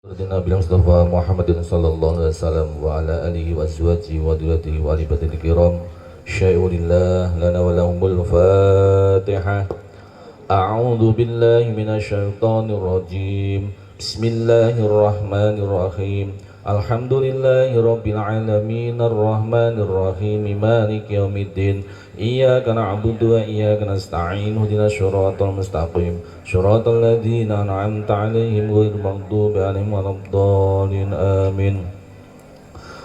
Nabi Mustafa Muhammadin sallallahu alaihi wasallam wa ala alihi wa azwajihi wa dhurriyyatihi wa ali batil kiram syai'ulillah lana wa lahumul fatihah. A'udzu billahi minasyaitonir rajim. Bismillahirrahmanirrahim. Alhamdulillahi rabbil alamin arrahmanir rahim maliki yaumiddin. Iyyaka na'budu wa iyyaka nasta'in ihdinas siratal mustaqim siratal ladzina an'amta 'alaihim ghairil maghdubi 'alaihim waladdallin amin.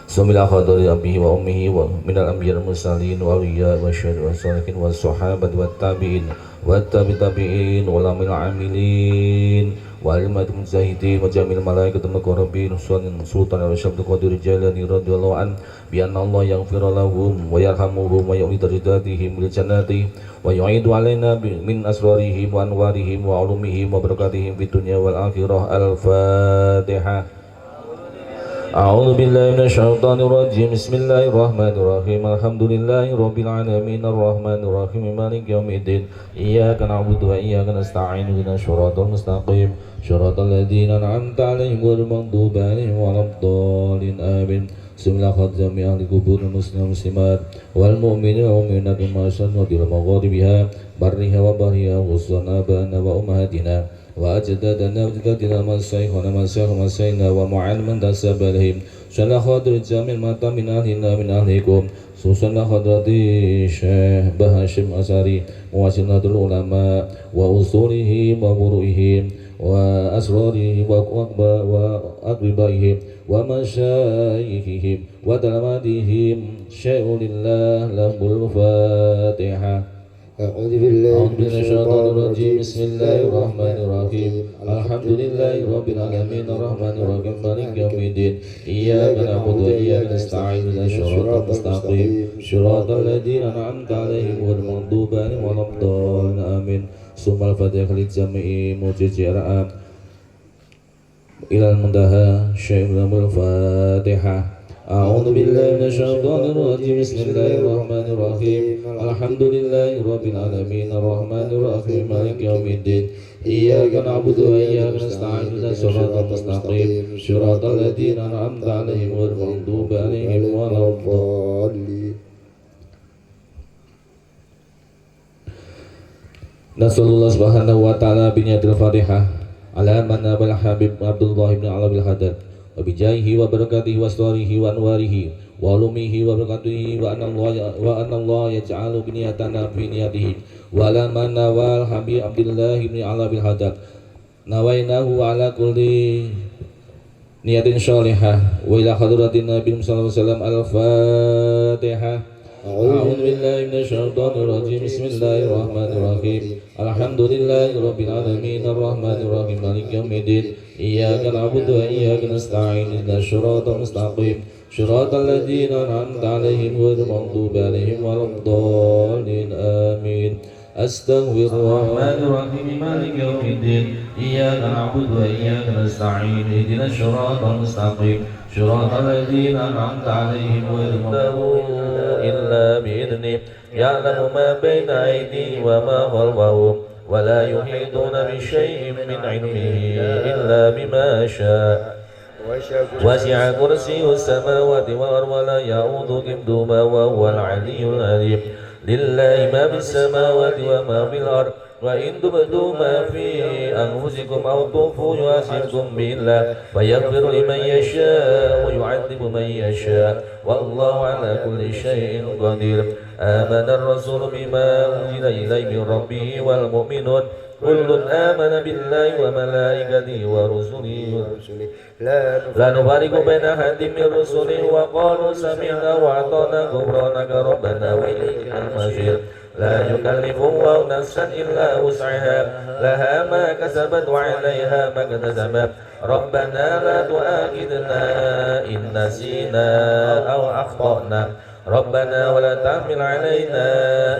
Bismillah khadari abihi wa ummihi wa minal anbiya'il mursalin wa awliya wa syuhada wa sholihin wa sahabat wa tabi'in wa tabi'in wa lamil amilin wa alimat mujahidin wa jamil malaikatul muqarrabin sultan al-syabd qadir jalani radhiyallahu an bi anna Allah yaghfir lahum wa yarhamuhum wa yu'id darajatihim lil jannati wa yu'idu alaina min asrarihim wa anwarihim wa ulumihim wa barakatihim fid dunya wal akhirah. Al-Fatihah. A'udzu billahi minasyaitonir rajim. Bismillahirrahmanirrahim. Alhamdulillahi rabbil alamin arrahmanir rahim maliki yaumiddin. Iyyaka na'budu wa iyyaka nasta'in ihdinas siratal mustaqim siratal ladzina an'amta 'alaihim ghairil maghdubi 'alaihim waladdallin amin. Bismillah khadzami ahli kubur muslimin muslimat wal mu'minina wal mu'minat masyaallah di maghribiha barriha wa bahriha husna bana wa ummahatina wa ajdadana wa ajdadina masyaykhana masyaykhina wa mu'an man tasabalihim syalla khadir jamil mata min ahlina min ahlikum susana khadrati syekh Bahashim Asari muwassinatul ulama wa usulihim wa furu'ihim wa asrarihim wa aqribaihim wa masyayikhihim wa talamadihim syai'ulillah lahul fatihah. A'udzu billahi minasyaitonir rajim. Bismillahirrahmanirrahim. Alhamdulillahi rabbil alamin arrahmanir rahim maliki yaumiddin. Iyyaka na'budu wa iyyaka nasta'in ihdinas siratal mustaqim siratal ladzina an'amta 'alaihim ghairil maghdubi 'alaihim waladdallin amin. Sumal fatihah lil jami'i mujizi'at ilal muntaha syai'ul fatihah. A'udzu billahi minasyaitonir rajim. Bismillahirrahmanirrahim. Alhamdulillahi rabbil alamin arrahmanir rahim maliki yaumiddin. Iyyaka na'budu wa iyyaka nasta'in ihdinas siratal mustaqim siratal ladzina an'amta 'alaihim ghairil maghdubi 'alaihim waladdallin. Nasallallahu subhanahu wa ta'ala biniyatil fatihah ala manna bal habib Abdullah ibn Alabil Hadad wa bijaihi wa barakatihi wa asrarihi wa anwarihi wa ulumihi wa barakatihi wa anna Allah yaj'alu biniyatana fi niyatihi wa ala manna wal habib Abdullah ibn Alabil Hadad nawainahu ala kulli niyatin sholihah wa ila hadratin Nabi sallallahu alaihi wasallam. Al-Fatihah. A'udzu billahi minasyaitonir rajim. Bismillahirrahmanirrahim. Alhamdulillahi rabbil alamin arrahmanir rahim maliki yaumiddin. Iyyaka na'budu wa iyyaka nasta'in ihdinas siratal mustaqim siratal ladzina an'amta 'alaihim ghairil maghdubi 'alaihim waladdallin amin. Astaghfirullahaladzim maliki yaumiddin. Iyyaka na'budu wa iyyaka nasta'in ihdinas siratal mustaqim siratal ladzina an'amta 'alaihim ghairil maghdubi illa bi'idhnih ya'lamu ma baina aydihim wa ma khalfahum wa la yuhituna bi syai'in min 'ilmihi illa bima syaa. Wasi'a kursiyyus samawati wal ardi wa la ya'uduhu hifdhuhuma wa huwal 'aliyyul 'azim. Lillahi ma fis samawati wa ma fil ardi wa in tubdu ma fi anfusikum aw tukhfu yuhasibkum billah wa yaghfiru liman yasha wa yu'adzibu man yasha wallahu ala kulli syai'in qadir. Amana ar-rasulu bima unzila ilayhi min rabbih wal mu'minun kullun amana billahi wa malaikatihi wa rusulihi la nufarriqu baina ahadin min rusulihi wa qalu sami'na wa ata'na ghufranaka rabbana wa ilaykal masir. La yukallifu Allahu nafsan illa wus'aha laha ma kasabat wa 'alayha ma iktasabat. Rabbana la tu'akhidhna in nasina aw akhtana. Rabbana wa la tahmil 'alaina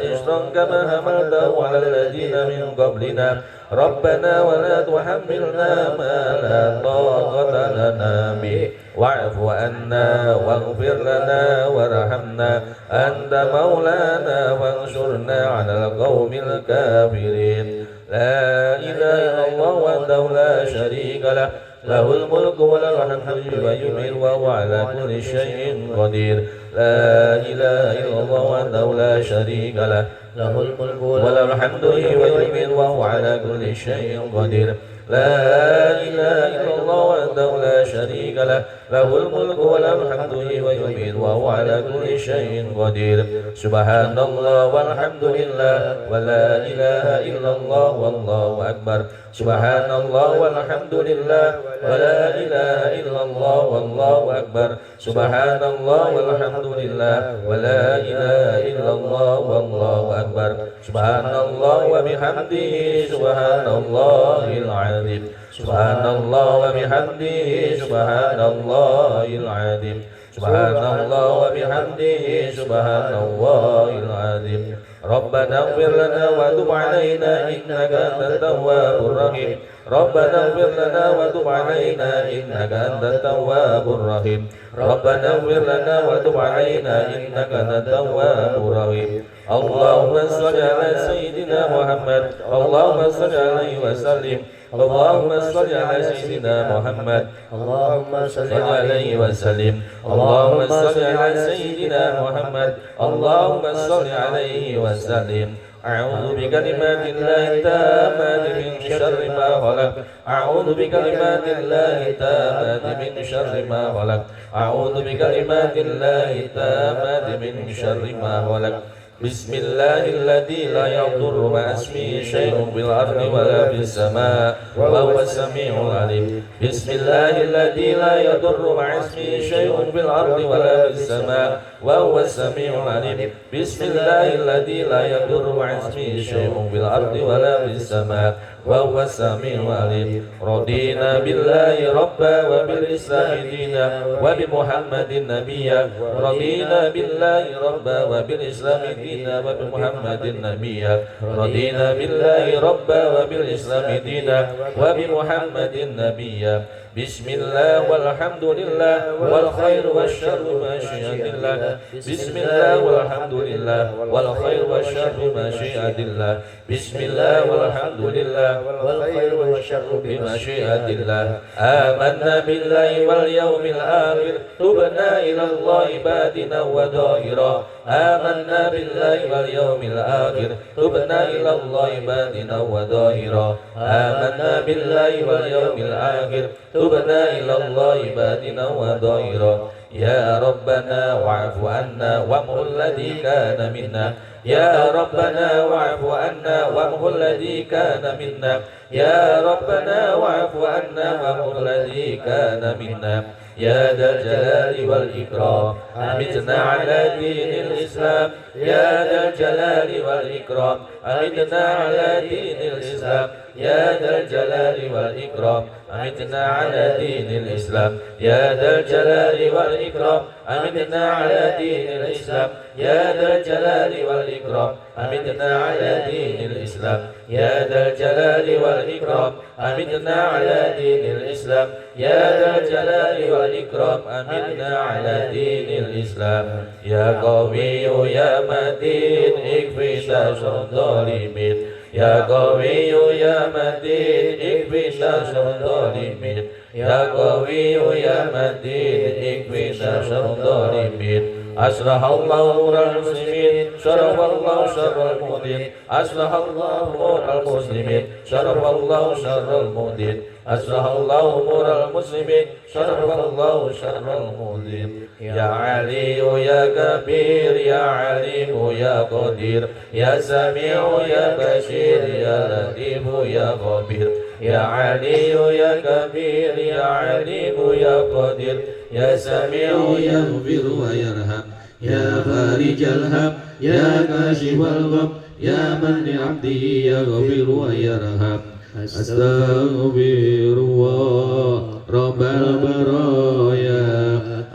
isran kama hamaltahu 'alal ladzina min qablina. Rabbana wa la tuhammilna ma la taqata lana bih wa'fu anna waghfir lana warhamna anta maulana wansurna 'alal qaumil kafirin. La ilaha illallah wahdahu la syarika lah له الملك وله الحمد ويميت وهو على كل شيء قدير لا إله إلا الله وحده لا شريك له له الملك وله الحمد ويميت وهو على كل شيء قدير لا إله إلا الله وحده لا شريك له له الملك وله الحمد ويميت وهو على كل شيء قدير سبحان الله والحمد لله ولا إله إلا الله والله أكبر سبحان الله والحمد لله ولا إله إلا الله والله أكبر سبحان الله والحمد لله ولا إله إلا الله والله أكبر سبحان الله وبحمده سبحان الله العظيم سبحان الله وبحمده سبحان الله العظيم سبحان الله وبحمده سبحان الله العظيم ربنا اغفر لنا وتب علينا إنك أنت التواب الرحيم ربنا اغفر لنا وتب علينا إنك أنت التواب الرحيم ربنا اغفر لنا وتب علينا إنك أنت التواب الرحيم اللهم صل على سيدنا محمد اللهم صل عليه وسلم اللهم صل على سيدنا محمد اللهم صل عليه وسلم اللهم صل على سيدنا محمد اللهم صل عليه وسلم أعوذ بكلمات الله التامات من شر ما خلق أعوذ بكلمات الله التامات من شر ما خلق أعوذ بكلمات الله التامات من شر ما خلق بسم الله الذي لا يضر مع اسمه شيء في الأرض ولا في السماء وهو السميع العليم بسم الله الذي لا يضر مع اسمه شيء في الأرض ولا في السماء وهو السميع العليم بسم الله الذي لا يضر مع اسمه شيء في الأرض ولا في السماء وهو السميع العليم رضينا بالله ربا وبالإسلام دينا وبمحمد نبيا رضينا بالله ربا وبالإسلام دينا وبمحمد نبيا رضينا بالله ربا وبالإسلام دينا وبمحمد نبيا بسم الله والحمد لله والخير والشر مشيئة الله بسم الله والحمد لله والخير والشر مشيئة الله بسم الله والحمد لله والخير والشر بمشيئة الله آمنا بالله واليوم الآخر تبنا إلى الله بادنا وظاهرا آمنا بالله واليوم الآخر تبنا إلى الله بادنا وظاهرا آمنا بالله واليوم الآخر تبنا إلى الله بادنا وظاهرا يا ربنا واعف عنا وامحو الذي كان منا يا ربنا واعف عنا وامحو الذي كان منا يا ربنا واعف عنا وامحو الذي كان منا يا ذا الجلال والإكرام أمتنا على دين الإسلام يا ذا الجلال والإكرام أمتنا على دين الإسلام يا ذا الجلال والإكرام أمتنا على دين الإسلام يا ذا الجلال والإكرام أمتنا على دين الإسلام يا ذا الجلال والإكرام أمتنا على دين الإسلام يا ذا الجلال والإكرام أمتنا على دين الإسلام يا ذا الجلال والإكرام أمتنا على دين الإسلام يا قوي يا متين اكفنا شر الظالمين يا قوي يا متين اكفنا شر الظالمين يا قوي يا متين اكفنا شر الظالمين أصلح الله أمور المسلمين شرف الله شر المؤمنين أصلح الله أمور المسلمين شرف الله شر المؤمنين أصلح الله أمور المسلمين شرف الله شر المؤمنين يا علي يا كبير يا عليم يا قدير يا سميع يا بشير يا لطيف يا خبير يا علي يا كبير يا عليم يا قدير يا سميع يغفر ويرحم يا فارج الهم يا كاشف الغم يا من لعبده يغفر ويرحم أستغفر الله رب البرايا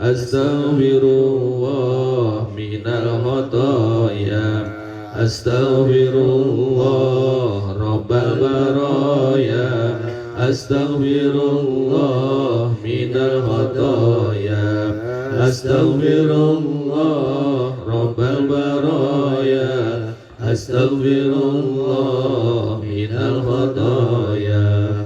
أستغفر الله من الخطايا أستغفر الله رب البرايا أستغفر الله من الخطايا أستغفر الله رب البرايا أستغفر الله من الخطايا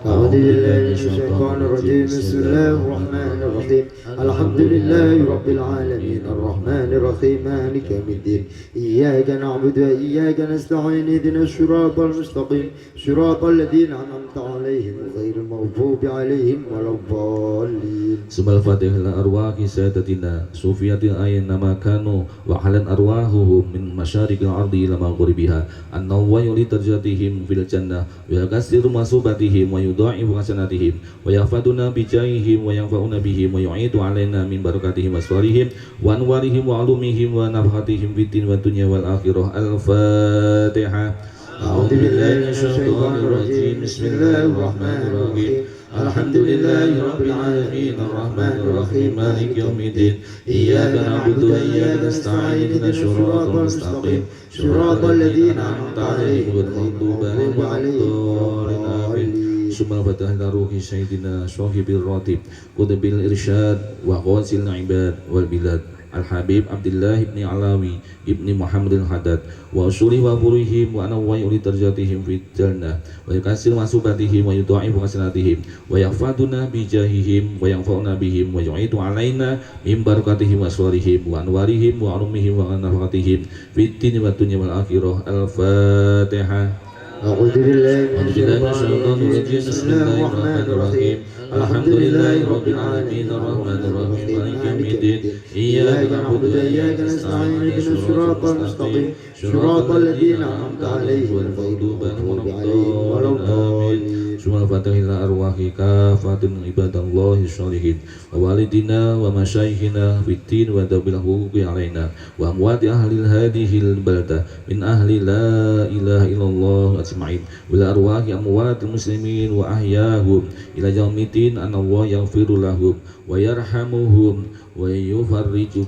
أعوذ بالله من الشيطان الرجيم بسم الله الرحمن الرحيم الحمد لله رب العالمين الرحمن الرحيم مالك يوم الدين إياك نعبد وإياك نستعين اهدنا الصراط المستقيم صراط الذين أنعمت عليهم غير المغضوب عليهم ولا الضالين. Sumal fatihah ila arwahi sayyidatina sufiyatil ayyama kanu wa halan arwahuhum min masyariqil ardi ila maghribiha annahu wa yuli tarjatihim fil jannah wa yakasiru masubatihim wa yudha'ifu hasanatihim wa yafaduna bijahihim wa yanfa'una bihim wa yu'idu alaina min barakatihim wa aswarihim wa anwarihim wa alumihim wa nafhatihim fid din wa dunya wal akhirah. Al-Fatihah. A'udzu billahi minasyaitonir rajim. Bismillahir rahmanir rahim. Alhamdulillahi rabbil alamin arrahmanir rahim maliki yaumiddin iyyaka na'budu wa iyyaka nasta'in ihdinas siratal mustaqim siratal ladzina an'amta 'alaihim ghairil maghdubi 'alaihim waladdallin. Summa fatahna ruhi sayyidina sahibir ratib qutbil irsyad wa qasil ibad wal bilad Al-Habib Abdullah ibn Alawi ibni Muhammad al-Haddad wa usuli wa burihim wa anawai uli tarjatihim fit jannah wa yakasir masubatihim wa yudha'ifu hasanatihim wa yafaduna bijahihim wa yanfa'una bihim wa yu'idu alaina min barakatihim wa aswarihim wa anwarihim wa alumihim wa nafaqatihim fit din wa dunya wal akhirah. Al-Fatihah. أعوذ بالله من الشيطان الرجيم بسم الله الرحمن الرحيم الحمد لله رب العالمين الرحمن الرحيم مالك يوم الدين إياك نعبد وإياك نستعين اهدنا الصراط المستقيم صراط الذين أنعمت عليهم غير المغضوب عليهم ولا الضالين. Sumal fatihah ila arwahi kafatin ibadallahi sholihin wa walidina wa masyayikhina fiddin wa dabil huquqi alaina wa amwati ahlil hadihil balda min ahli la ilaha illallah ajma'in wa arwahi amwatil muslimin wa ahyahum ila yaumiddin anallahu yaghfiru lahum wa yarhamuhum wa yufarriju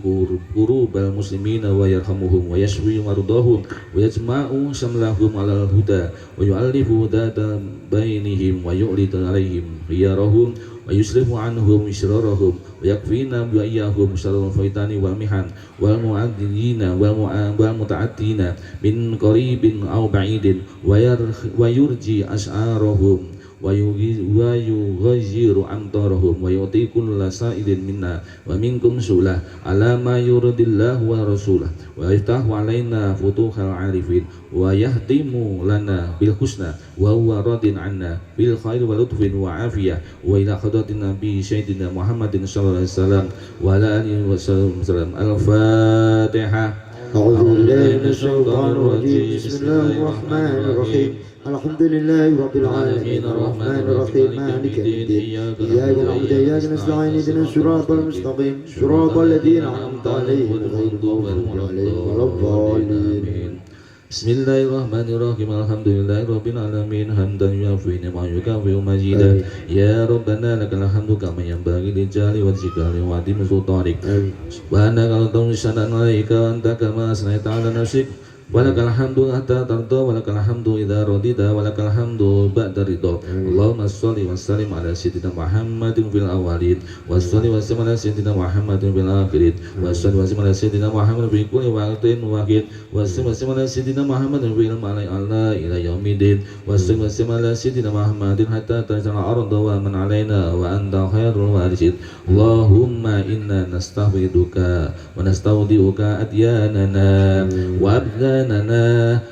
kurubal muslimina wa yarhamuhum wa yashfi mardahum wa yajma'u samlahum alal huda wa yu'allifu data bainihim wa yu'lidu alaihim khiyarahum wa yusrifu anhum israrahum wa yakfina bi iyyahum syarrul faitani wal mihan wal mu'addina wal muta'addina min qaribin aw ba'idin wa yurji as'arahum wa yughayyiru amtarahum wa yu'ti kulla sa'idin minna wa minkum sulah ala ma yuridillahu wa rasulah wa yaftahu alaina futuhal arifin wa yahtimu lana bil husna wa huwa radin anna bil khair wa lutfin wa afiyah wa ila hadratin nabi sayyidina Muhammadin sallallahu alaihi wasallam wa ala alihi wasallam. Al-Fatihah. أعوذ بالله من الشيطان الرجيم بسم الله الرحمن الرحيم الحمد لله رب العالمين الرحمن الرحيم مالك يوم الدين إياك نعبد وإياك نستعين اهدنا الصراط المستقيم صراط الذين أنعمت عليهم غير المغضوب عليهم ولا الضالين. Bismillahirrahmanirrahim. Alhamdulillahi rabbil alamin hamdan yuafi ni'ma yukafi majida ya rabbana lakal hamdu kama yanbaghi li jalali wajhika wa adim sultanik subhanaka la ilaha illa anta kama asnaita ala nafsik walakal hamdu hatta tarda walakal hamdu idza radita walakal hamdu ba'da ridha. Allahumma shalli wa sallim ala sayyidina Muhammadin fil awwalin wa shalli wa sallim ala sayyidina Muhammadin fil akhirin wa shalli wa sallim ala sayyidina Muhammadin fi kulli waqtin waqit wa shalli wa sallim ala sayyidina Muhammadin fil malai ala ila yaumiddin wa shalli wa sallim ala sayyidina Muhammadin hatta taj'ala arda wa man alaina wa anta khairul warithin. Allahumma inna nasta'fiduka wa nasta'udiuka adyanana wa abdana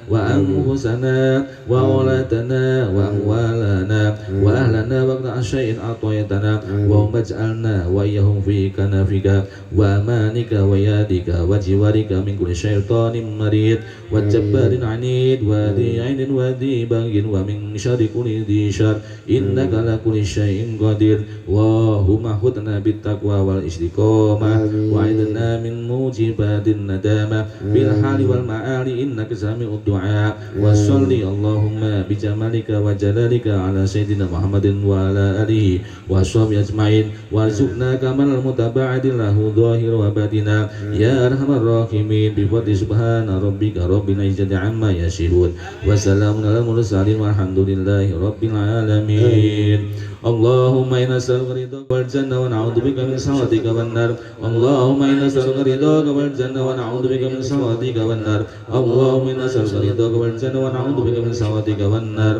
وأنفسنا وأولادنا وأموالنا وأهلنا وقت شيء أعطيتنا وهم اجعلنا وإياهم في كنفك وأمانك ويادك وجوارك من كل شيطان مريض وجبار عنيد وذي عين وذي بغي ومن شر كل ذي شر إنك على كل شيء قدير. اللهم خذنا بالتقوى والاستقامة وعذنا من موجبات الندامة بالحال والمآل إنك سامع الدعاء وصلي اللهم بجمالك وجلالك على سيدنا محمد وعلى آله وصحبه أجمعين وارزقنا كمال المتباعد له ظاهر وباطنا يا أرحم الراحمين بفضل سبحان ربك رب العزة عما يصفون وسلام على المرسلين والحمد لله رب العالمين. اللهم إنا نسألك رضاك والجنة ونعوذ بك من سخطك والنار. اللهم إنا نسألك رضاك والجنة ونعوذ بك من سخطك والنار. اللهم إنا نسألك رضاك والجنة ونعوذ بك من سخطك والنار.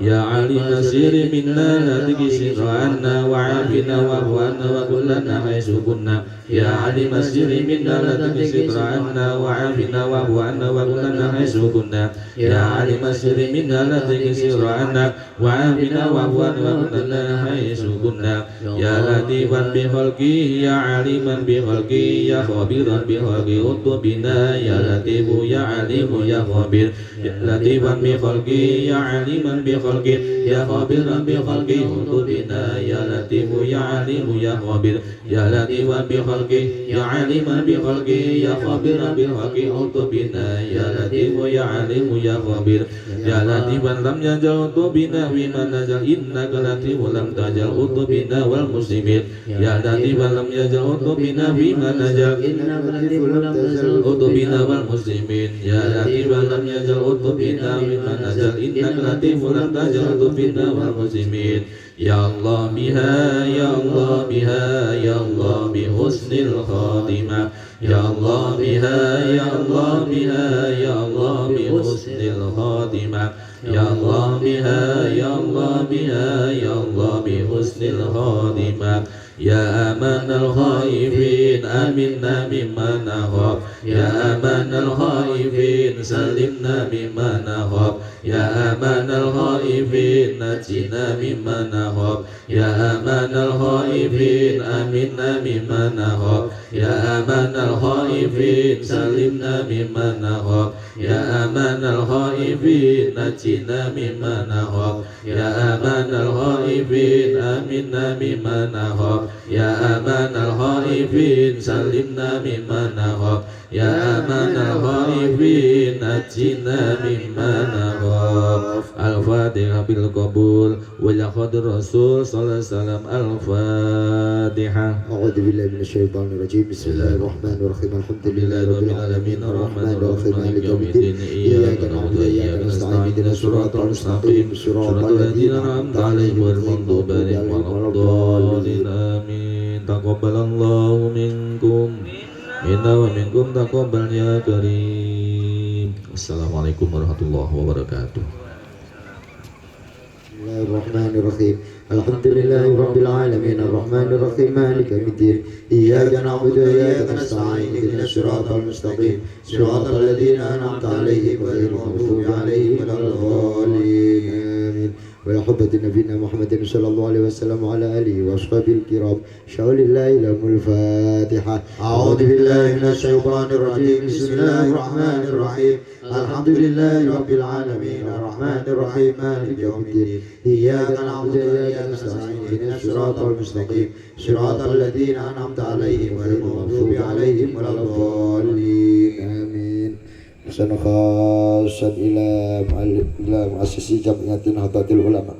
يا عليم السر منا لا تكشف عنا وعافنا واعف عنا وكلنا حيث كنا يا عليم السر منا لا تكشف عنا وعافنا واعف عنا وكلنا حيث كنا يا عليم السر منا لا تكشف عنا وعافنا واعف عنا وكلنا حيث كنا يا لطيفا بخلقه يا عليما بخلقه يا خبيرا بخلقه اطلب بنا يا لطيف يا عليم يا خبير يا لطيفا بخلقه يا عليما بخلقه يا خبيرا بخلقه اطلب بنا يا لطيف يا عليم يا خبير يا لطيفا بخلقه يا عليما بخلقه يا خبيرا بخلقه اطلب بنا يا لطيف يا عليم يا خبير يا لطيفا لم يزل اطلب بنا بما نزل انك لطيف لم تزل اطلب بنا والمسلمين يا لطيفا لم يزل اطلب بنا بما نزل انك لطيف لم تزل اطلب بنا والمسلمين يا لطيفا لم يزل اطلب بنا بما نزل انك لطيف لم تزل اطلب بنا والمسلمين يا الله بها يا الله بها يا الله بحسن الخاتمة يا الله بها يا الله بها يا الله بحسن الخاتمة يا الله بها يا الله بها يا الله بحسن الخاتمة يا أمان الخائفين آمنا مما نخاف يا أمان الخائفين سلمنا مما نخاف يا أمان الخائفين نجنا مما نخاف يا أمان الخائفين آمنا مما نخاف يا أمان الخائفين سلمنا مما نخاف يا أمان الخائفين نجنا مما نخاف يا أمان الخائفين آمنا مما نخاف يا أمان الخائفين سلمنا مما نخاف يا أمان الخائفين نجنا مما نخاف الفاتحة بالقبول ولقد الرسول صلى الله عليه وسلم الفاتحة أعوذ بالله من الشيطان الرجيم بسم الله الرحمن الرحيم الحمد لله رب العالمين الرحمن الرحيم مالك يوم الدين إياك نعبد وإياك نستعين اهدنا الصراط المستقيم صراط الذين أنعمت عليهم غير المغضوب عليهم ولا الضالين آمين تقبل الله منكم منا ومنكم تقبل يا كريم السلام عليكم ورحمة الله وبركاته بسم الله الرحمن الرحيم الحمد لله رب العالمين الرحمن الرحيم مالك يوم الدين إياك نعبد وإياك نستعين اهدنا الصراط المستقيم صراط الذين أنعمت عليهم غير المغضوب عليهم ولا الضالين آمين ولحبة نبينا محمد صلى الله عليه وسلم وعلى آله وأصحابه الكرام شاء لله لهم الفاتحة أعوذ بالله من الشيطان الرجيم بسم الله الرحمن الرحيم الحمد لله رب العالمين الرحمن الرحيم مالك يوم الدين إياك نعبد وإياك نستعين اهدنا الصراط المستقيم صراط الذين أنعمت عليهم غير المغضوب عليهم ولا الضالين آمين. Pesan khasan ila muassisi Jamiatin Hadatil Ulama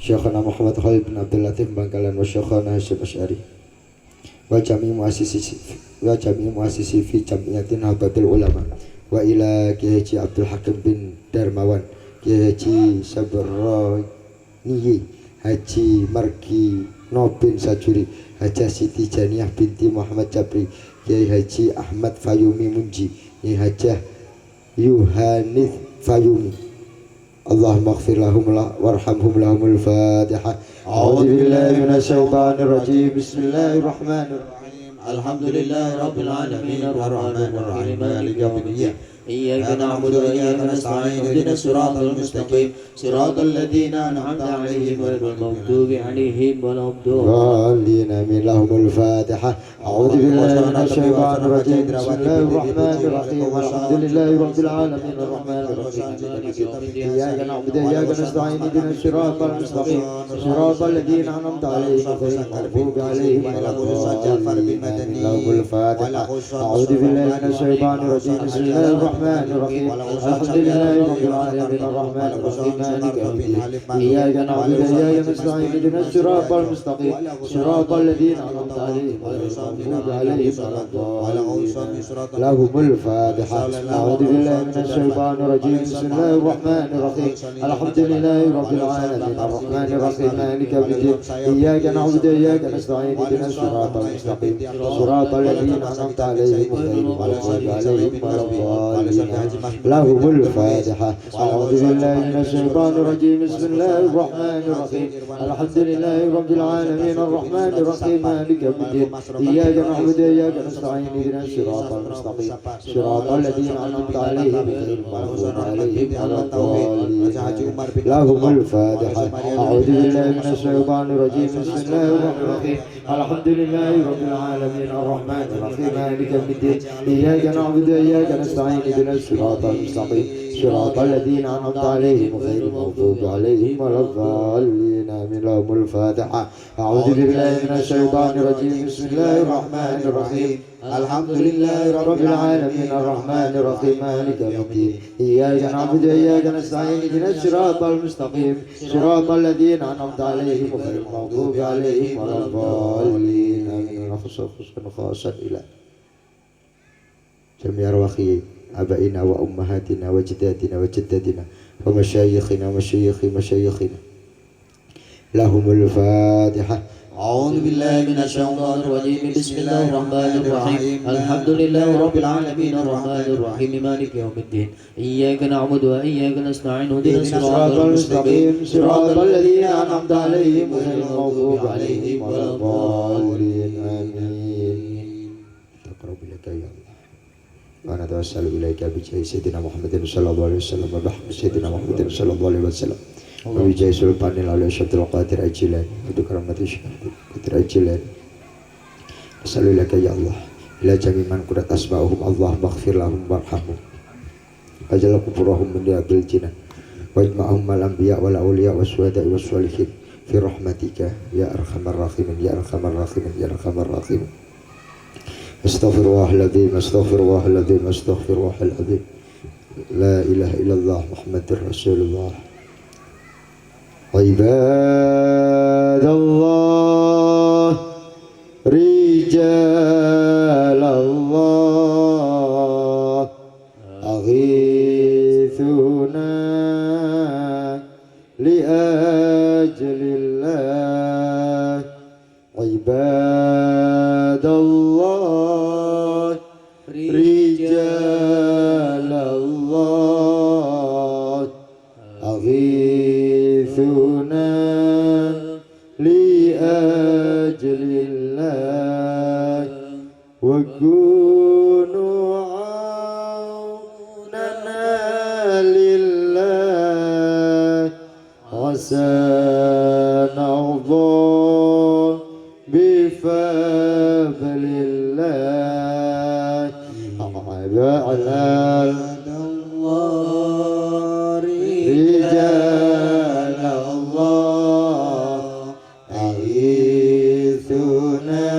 Syekhana Muhammad Khalid bin Abdul Latif Bangkalan wa Syekhana Hasyim Asy'ari wa jami muassisi fi Jamiatin Hadatil Ulama wa ila Kiai Haji Abdul Hakim bin Darmawan Kiai Haji Sabrani Haji Margi Nobin Sajuri Hajah Siti Janiyah binti Muhammad Jabri Kiai Haji Ahmad Fayumi Munji Kiai Hajah Yuhanith Fayumi Allahumma ighfir lahum warhamhum lahumul Fatihah. A'udzu billahi minasy syaithanir rajim. Bismillahirrahmanirrahim. Alhamdulillahi rabbil alamin arrahmanir rahim maliki yaumiddin. إياك نعبد وإياك نستعين اهدنا الصراط المستقيم صراط الذين أنعمت عليهم غير المغضوب عليهم ولا الضالين آمين لهم الفاتحة. أعوذ بالله من الشيطان الرجيم بسم الله الرحمن الرحيم الحمد لله رب العالمين الرحمن الرحيم إياك نعبد وإياك نستعين اهدنا الصراط المستقيم صراط الذين أنعمت عليهم غير المغضوب عليهم ولا الضالين آمين لهم الفاتحة. أعوذ بالله من الشيطان الرجيم بسم الله الرحمن الرحيم الحمد لله رب العالمين الرحمن الرحيم مالك يوم الدين إياك نعبد وإياك نستعين اهدنا الصراط المستقيم صراط الذين أنعمت عليهم غير المغضوب عليهم ولا الضالين لهم الفاتحة. أعوذ بالله من الشيطان الرجيم بسم الله الرحمن الرحيم الحمد لله رب العالمين الرحمن الرحيم مالك يوم الدين إياك نعبد وإياك نستعين اهدنا الصراط المستقيم صراط الذين أنعمت عليهم غير المغضوب عليهم ولا الضالين لهم الفاتحة أعوذ بالله من الشيطان الرجيم بسم الله الرحمن الرحيم الحمد لله رب العالمين الرحمن الرحيم مالك يوم الدين إياك نعبد وإياك نستعين اهدنا الصراط المستقيم صراط الذين أنعمت عليهم غير المغضوب عليهم ولا الضالين لهم الفاتحة أعوذ بالله من الشيطان الرجيم بسم الله الرحمن الرحيم الحمد لله رب العالمين الرحمن الرحيم مالك يوم الدين إياك نعبد وإياك نستعين اهدنا الصراط المستقيم صراط الذين أنعمت عليهم غير المغضوب عليهم ولا الضالين آمين لهم الفاتحة أعوذ بالله من الشيطان الرجيم بسم الله الرحمن الرحيم الحمد لله رب العالمين الرحمن الرحيم مالك يوم الدين إياك نعبد وإياك نستعين اهدنا الصراط المستقيم صراط الذين أنعمت عليهم غير المغضوب عليهم ولا الضالين آمين خاصة إلى جميع أرواح آبائنا وأمهاتنا وجداتنا وجداتنا ومشايخنا ومشايخ مشايخنا لهم الفاتحة أعوذ بالله من الشيطان الرجيم بسم الله الرحمن الرحيم الحمد لله رب العالمين الرحمن الرحيم مالك يوم الدين إياك نعبد وإياك نستعين اهدنا الصراط المستقيم صراط الذين أنعمت عليهم غير المغضوب عليهم ولا الضالين آمين تقرب لك يا الله وأنا أتوسل إليك بجاه سيدنا محمد صلى الله عليه وسلم وبحمد سيدنا محمد صلى الله عليه وسلم وبجاه سلطان العلي عبد القادر الجيلاني وبكرامة الشيخ القادر الجيلاني أسأل لك يا الله إلى جميع من قرأت أسماءهم اللهم اغفر لهم وارحمهم واجعل قبورهم من رياض الجنان واجمعهم مع الأنبياء والأولياء والشهداء والصالحين في رحمتك يا أرحم الراحمين يا أرحم الراحمين يا أرحم الراحمين استغفر الله العظيم استغفر الله العظيم استغفر الله العظيم لا إله إلا الله محمد رسول الله عباد الله رجال الله أغيثنا لأجل الله عباد الله رجال الله أغيثنا لأجل الله وكونوا عوننا لله عسى نرضى بفضل الله عباد الله رجال الله أغيثنا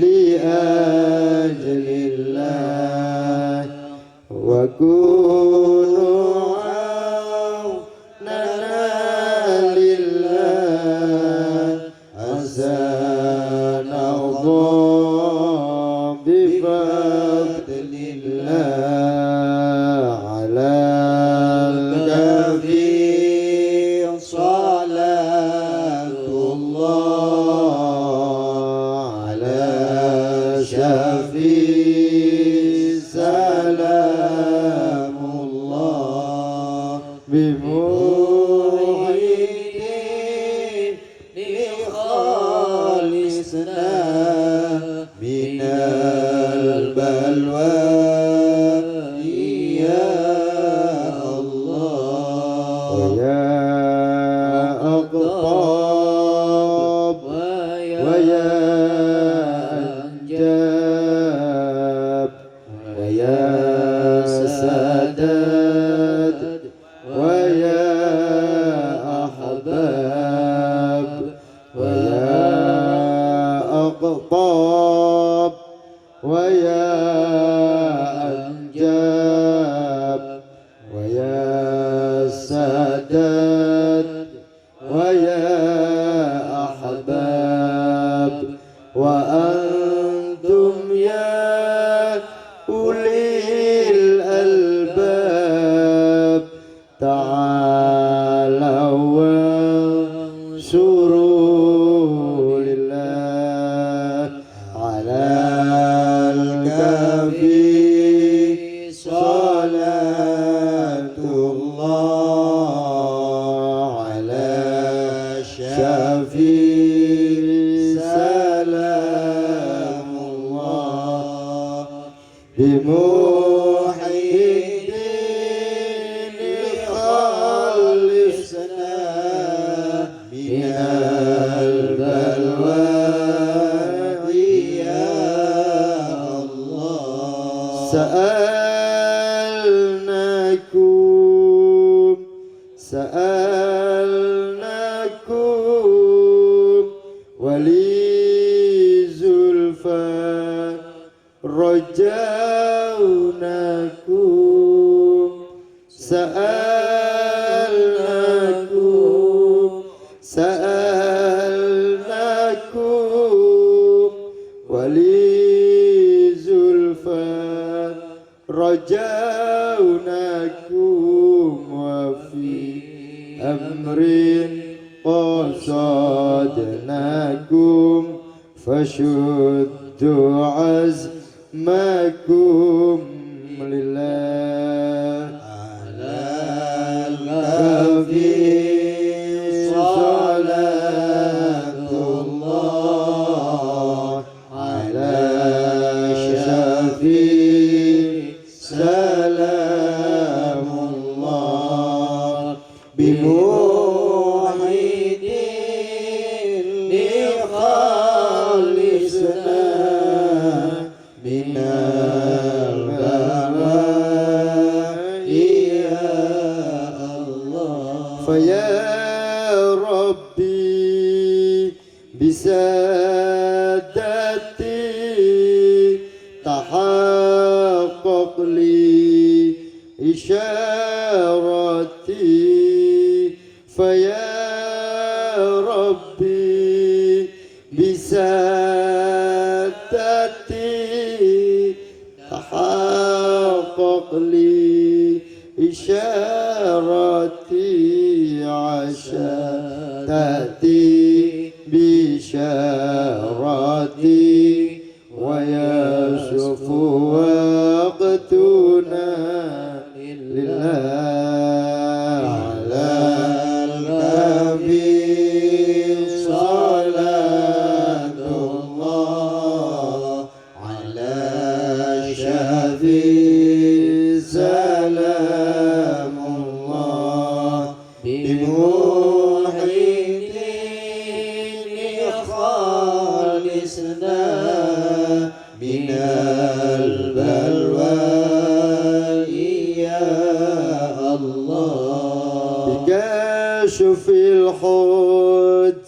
لأجل الله وكونوا عوننا لله عسى نرضى بفضل الله على النبي صلاة الله على شفيع سلام الله بموحدين لخالصنا من البلوى يا الله ويا أقطاب ويا أنجاب ويا سادات ويا أحباب ويا أقطاب ويا أنجاب ويا سادات ويا أحباب وأنتم يا أولي الألباب سألناكم ولزلفى رجوناكم سألناكم ولزلفى رجوناكم وفي أمر قصدناكم فشدوا عزمكم لله على الكافي صلاة الله على شفيع سلام الله بموحد لخالصنا من البلاء يا الله فيا ربي بسادتي تحقق لي إشارتي فيا ربي بسادتي تحقق لي إشارتي عشان تأتي بشارتي ويصف وقتنا لله على النبي صلاة الله على شفيع سلام الله بموحد خالصنا من البلوى يا الله بكشف الحوت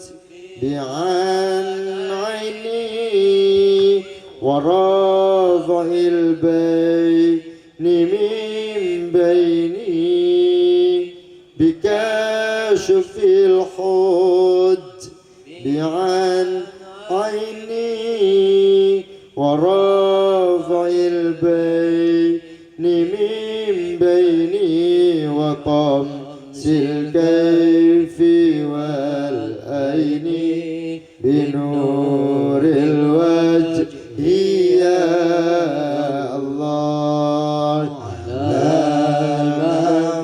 بعن عيني ورافع البين من بيني بكشف الحوت بعن عيني ورافع البين من بيني وطمس الكيف والأين بنور الوجه يا الله على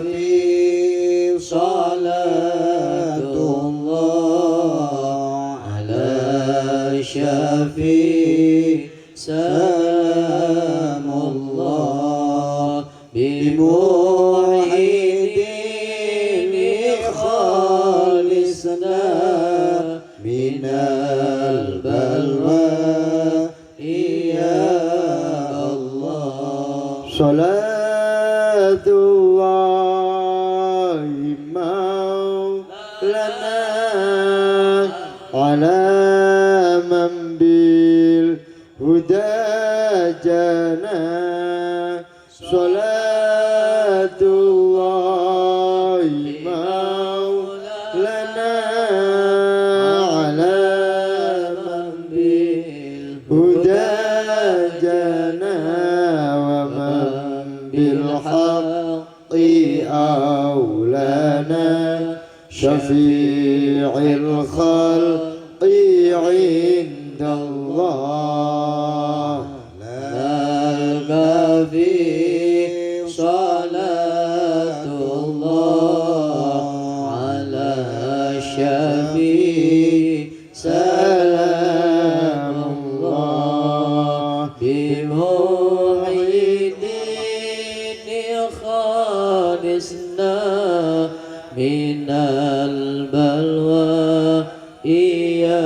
النبي صلاة الله على شفيع سلام الله بموحد خالصنا من البلوى يا الله صلاة الله مولانا على من بالهدى جانا صلاة الله مولانا على من بالهدى جانا ومن بالحق أولانا شفيع الخلق عند الله لا في صلاة الله على شفيع سلام الله بموعد خالصنا من البلوى يا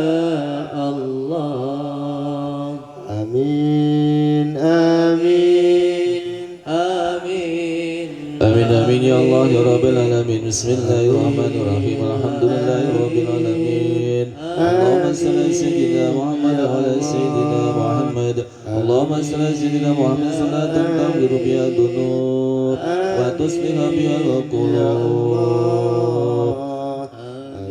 الله آمين آمين آمين Amin amin ya Allah. Alhamdulillahi Rabbil Alamin. Bismillahirrahmanirrahim. Alhamdulillahi Rabbil Alamin. Allahumma salli ala Sayyidina Muhammad wa ala Sayyidina Muhammad. Allahumma salli ala Sayyidina Muhammad salatan taghfiru biha dzunub wa tusliha biha al-qulub.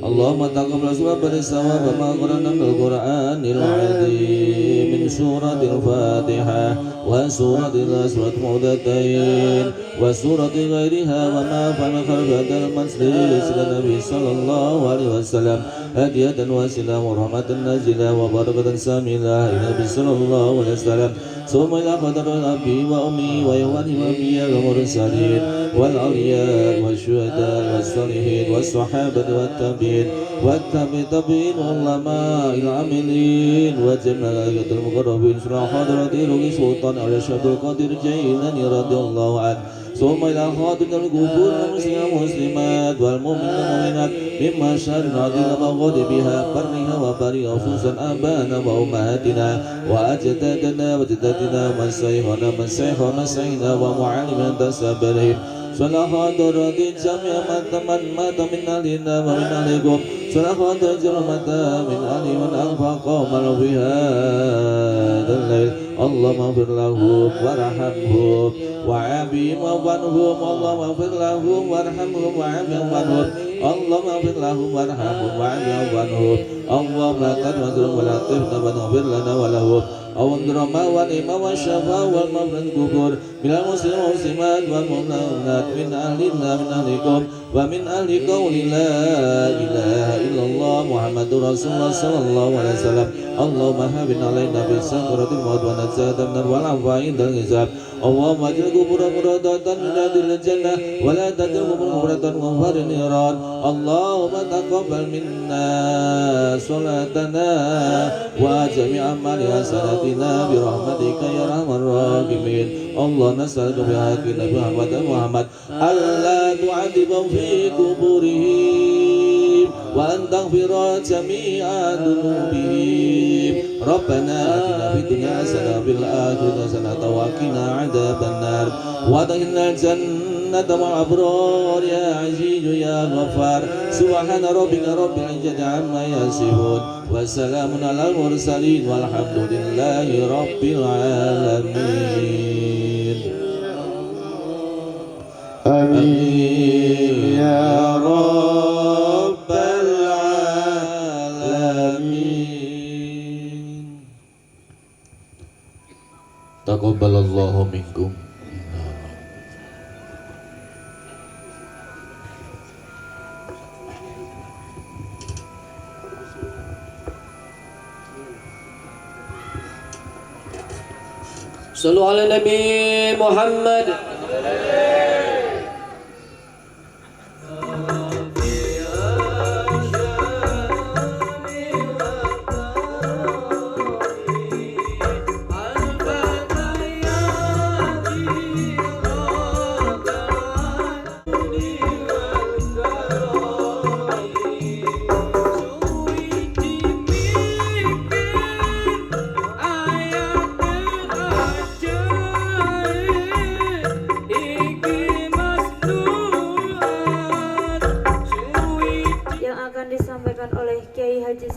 Allahumma taqabbal salatan sawab ma qara'na min al-Qur'anil 'azim min suratil Fatihah wa suratil Aswad Mu'adatain wa surati ghairiha wa ma fa'ala khalfatal masjid Nabi sallallahu alaihi wasallam hadiyatan wasilah wa rahmatan nazilah wa barakatan samilah Nabi sallallahu alaihi wasallam summa ila qadarul abi wa ummi wa yawani wa biya wa mursalin wal awliya wa syuhada wa salihin wa sahabat wa tabi'in wa tabi'in wal ulama ila amilin wa jamalatul muqarrabin surah hadratil sultan ala syabul qadir jailani radhiyallahu anhu ثم إلى خاتم القبور المسلمين والمسلمات والمؤمنين والمؤمنات مما شهد عظيم مغض بها برها وبرها خصوصا آباءنا وأمهاتنا وأجدادنا وجداتنا ومشايخنا ومشايخنا ومعلمنا تسابرهم صلاحات الرضي جميع من مات من أهلنا ومن أهلكم صلاحات الجرمة من أهل من أنفق من في هذا الليل اللهم اغفر لهم وارحمهم وعافهم وعنهم اللهم اغفر لهم وارحمهم وعافهم وعنهم اللهم اغفر لهم وارحمهم وعافهم وعنهم اللهم لا تدعوا ولا تفتن واغفر لنا ولهم الدرما والإمام والشفاء والمغفرة الكبور من المسلمين والمسلمات والمؤمنات من أهلنا من أهلكم ومن أهل قول لا إله إلا الله محمد رسول الله صلى الله عليه وسلم اللهم هون علينا بسكرة الموت ونجاة من والعفو عند الحساب اللهم اجعل قبور مرادة من أهل الجنة ولا تجعل قبور مرادة من فار النيران اللهم تقبل منا صلاتنا وجميع أعمال حسناتنا برحمتك يا أرحم الراحمين الله نسألك بحق نبي محمد ألا تعذبهم في قبورهم وأن تغفر جميع ذنوبهم ربنا آتنا في الدنيا حسنة وفي الآخرة حسنة وقنا عذاب النار وادخلنا الجنة مع الأبرار يا عزيز يا غفار سبحان ربك رب العزة عما يصفون وسلام على المرسلين والحمد لله رب العالمين آمين يا رب العالمين. Taqabbalallahu minkum. Sallu ala Nabi Muhammad.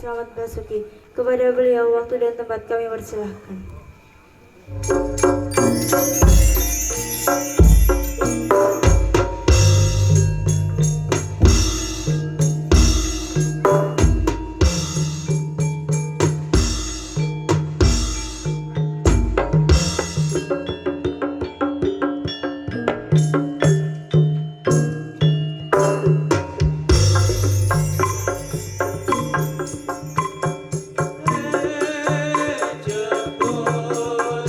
Selamat Basuki. Kepada beliau waktu dan tempat kami persilahkan. Jebul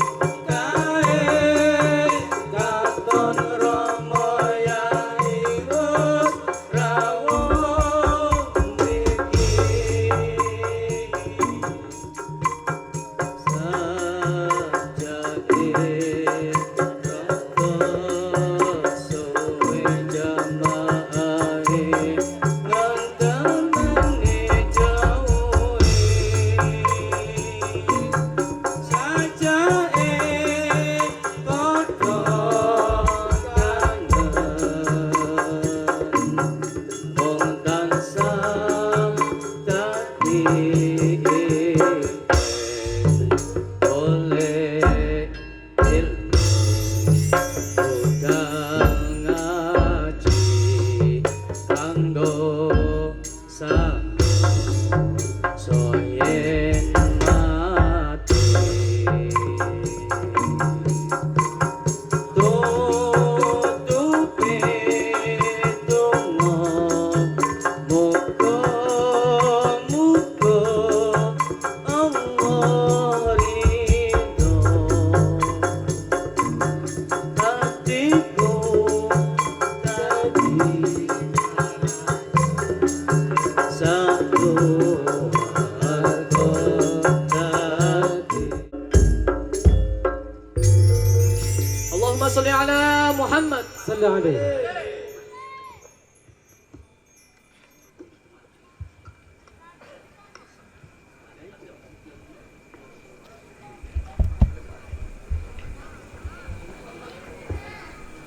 sampe.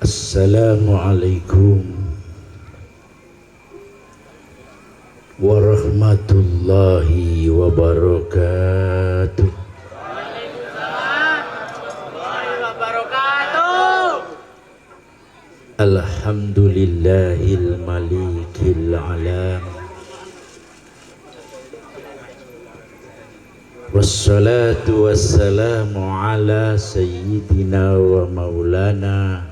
Assalamualaikum warahmatullahi wabarakatuh. Alhamdulillahil malikil alam, wassalatu wassalamu ala sayyidina wa maulana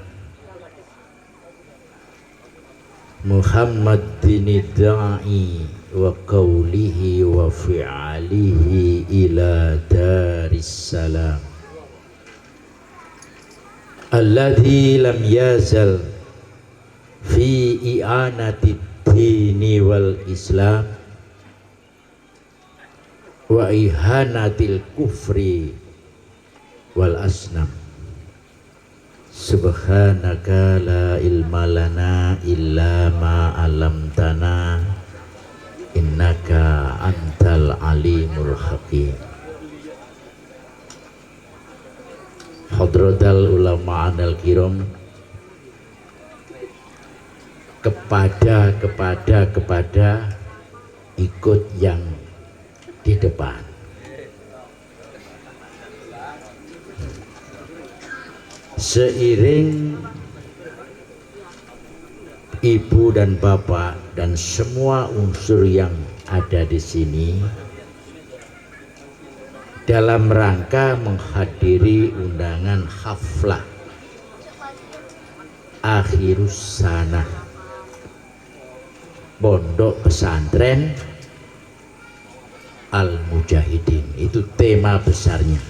Muhammadin da'i wa qawlihi wa fi'alihi ila daris salam alladhi lam yazal fi i'anati dini wal islam wa ihanatil kufri wal asnam. Subhanaka la ilma lana illa ma 'allamtana innaka antal alimul hakim. Hadratal ulama anal kiram, kepada ikut yang di depan. Seiring ibu dan bapak dan semua unsur yang ada di sini dalam rangka menghadiri undangan haflah akhirus sanah Pondok Pesantren Al-Mujahidin. Itu tema besarnya.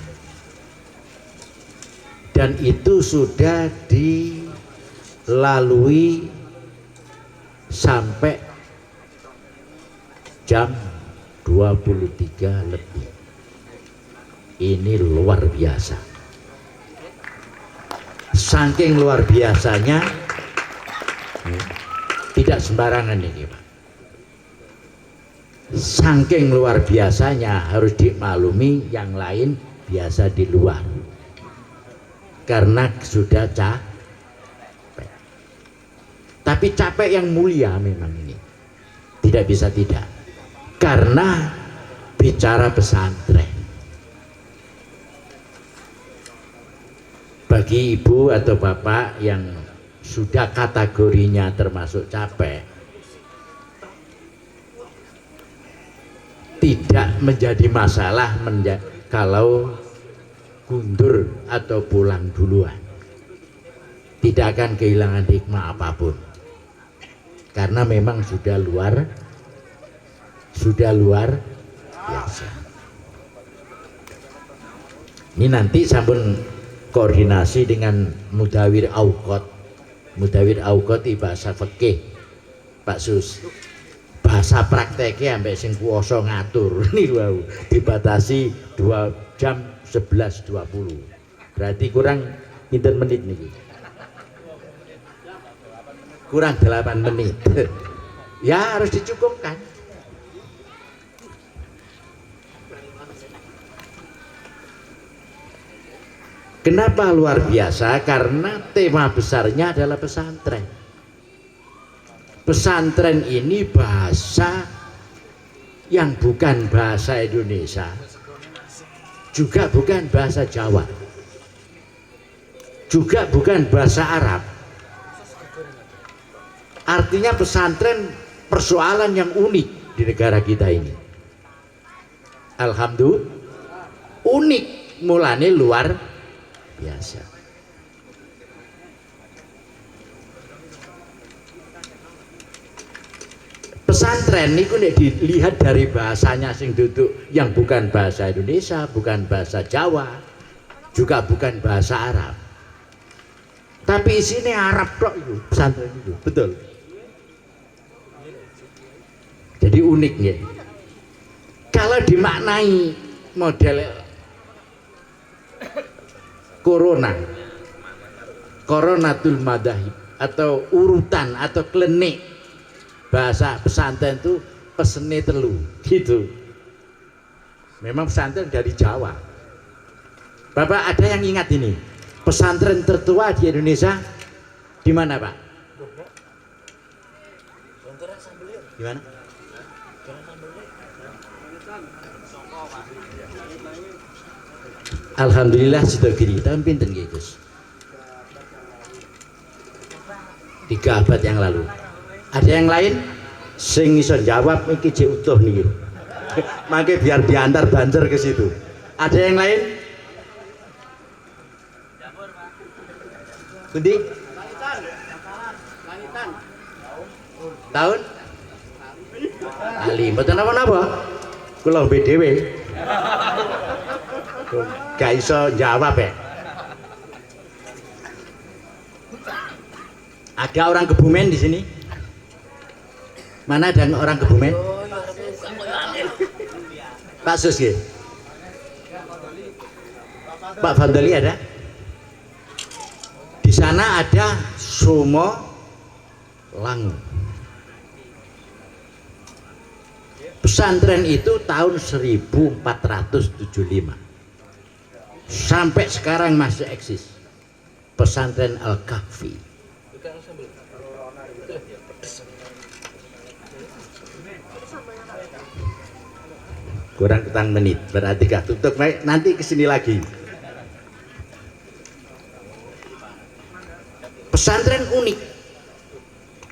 Dan itu sudah dilalui sampai jam 23 lebih. Ini luar biasa. Saking luar biasanya, tidak sembarangan ini Pak. Saking luar biasanya harus dimaklumi yang lain biasa di luar. Karena sudah capek. Tapi capek yang mulia memang ini. Tidak bisa tidak. Karena bicara pesantren. Bagi ibu atau bapak yang sudah kategorinya termasuk capek, tidak menjadi masalah kalau kundur atau pulang duluan. Tidak akan kehilangan hikmah apapun, karena memang sudah luar biasa. Ini nanti sampun koordinasi dengan mudawir auqat. Mudawir auqat itu bahasa fikih Pak Sus. Bahasa prakteknya sampai sing kuwasa ngatur ini wau dibatasi 2 jam 11.20. Berarti kurang pinten menit nih? Kurang 8 menit. Ya harus dicukupkan. Kenapa luar biasa? Karena tema besarnya adalah pesantren. Pesantren ini bahasa yang bukan bahasa Indonesia, juga bukan bahasa Jawa, juga bukan bahasa Arab. Artinya pesantren persoalan yang unik di negara kita ini. Alhamdulillah unik, mulane luar biasa. Pesantren ini nek dilihat dari bahasanya sing duduk yang bukan bahasa Indonesia, bukan bahasa Jawa, juga bukan bahasa Arab. Tapi isinya Arab kok itu pesantren itu, betul. Jadi unik ya. Kalau dimaknai model Coronatul Madahib, atau urutan atau klenik bahasa pesantren itu pesene telu gitu. Memang pesantren dari Jawa. Bapak ada yang ingat ini pesantren tertua di Indonesia di mana Pak? Di mana? Alhamdulillah Sidogiri tahun pinten nggih Gus? 3 abad yang lalu. Ada yang lain sing iso jawab iki jek utuh niki. Mangke biar diantar banter ke situ. Ada yang lain? Pundi? Tahun? Ali, mboten napa-napa. Kula BDW. Gak iso jawab ya. Ada orang Kebumen di sini? Mana ada orang Kebumen? Pak Sus ya? Pak Fadli ada? Di sana ada Sumo Langu. Pesantren itu tahun 1475 sampai sekarang masih eksis. Pesantren Al-Kahfi. Kurang ketang menit, berarti gak tutup. Nanti kesini lagi. Pesantren unik.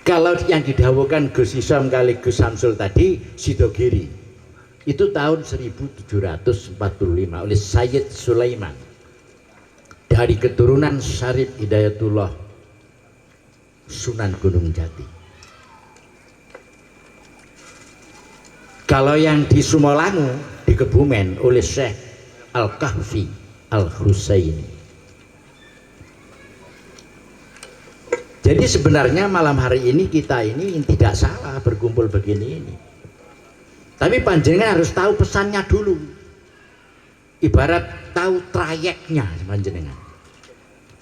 Kalau yang didhawuhkan Gus Isom kali Gus Samsul tadi, Sidogiri itu tahun 1745 oleh Sayyid Sulaiman dari keturunan Syarif Hidayatullah Sunan Gunung Jati. Kalau yang di Sumolangu di Kebumen oleh Syekh Al-Kahfi Al-Husaini. Jadi sebenarnya malam hari ini kita ini tidak salah berkumpul begini ini. Tapi panjenengan harus tahu pesannya dulu. Ibarat tahu trayeknya panjenengan.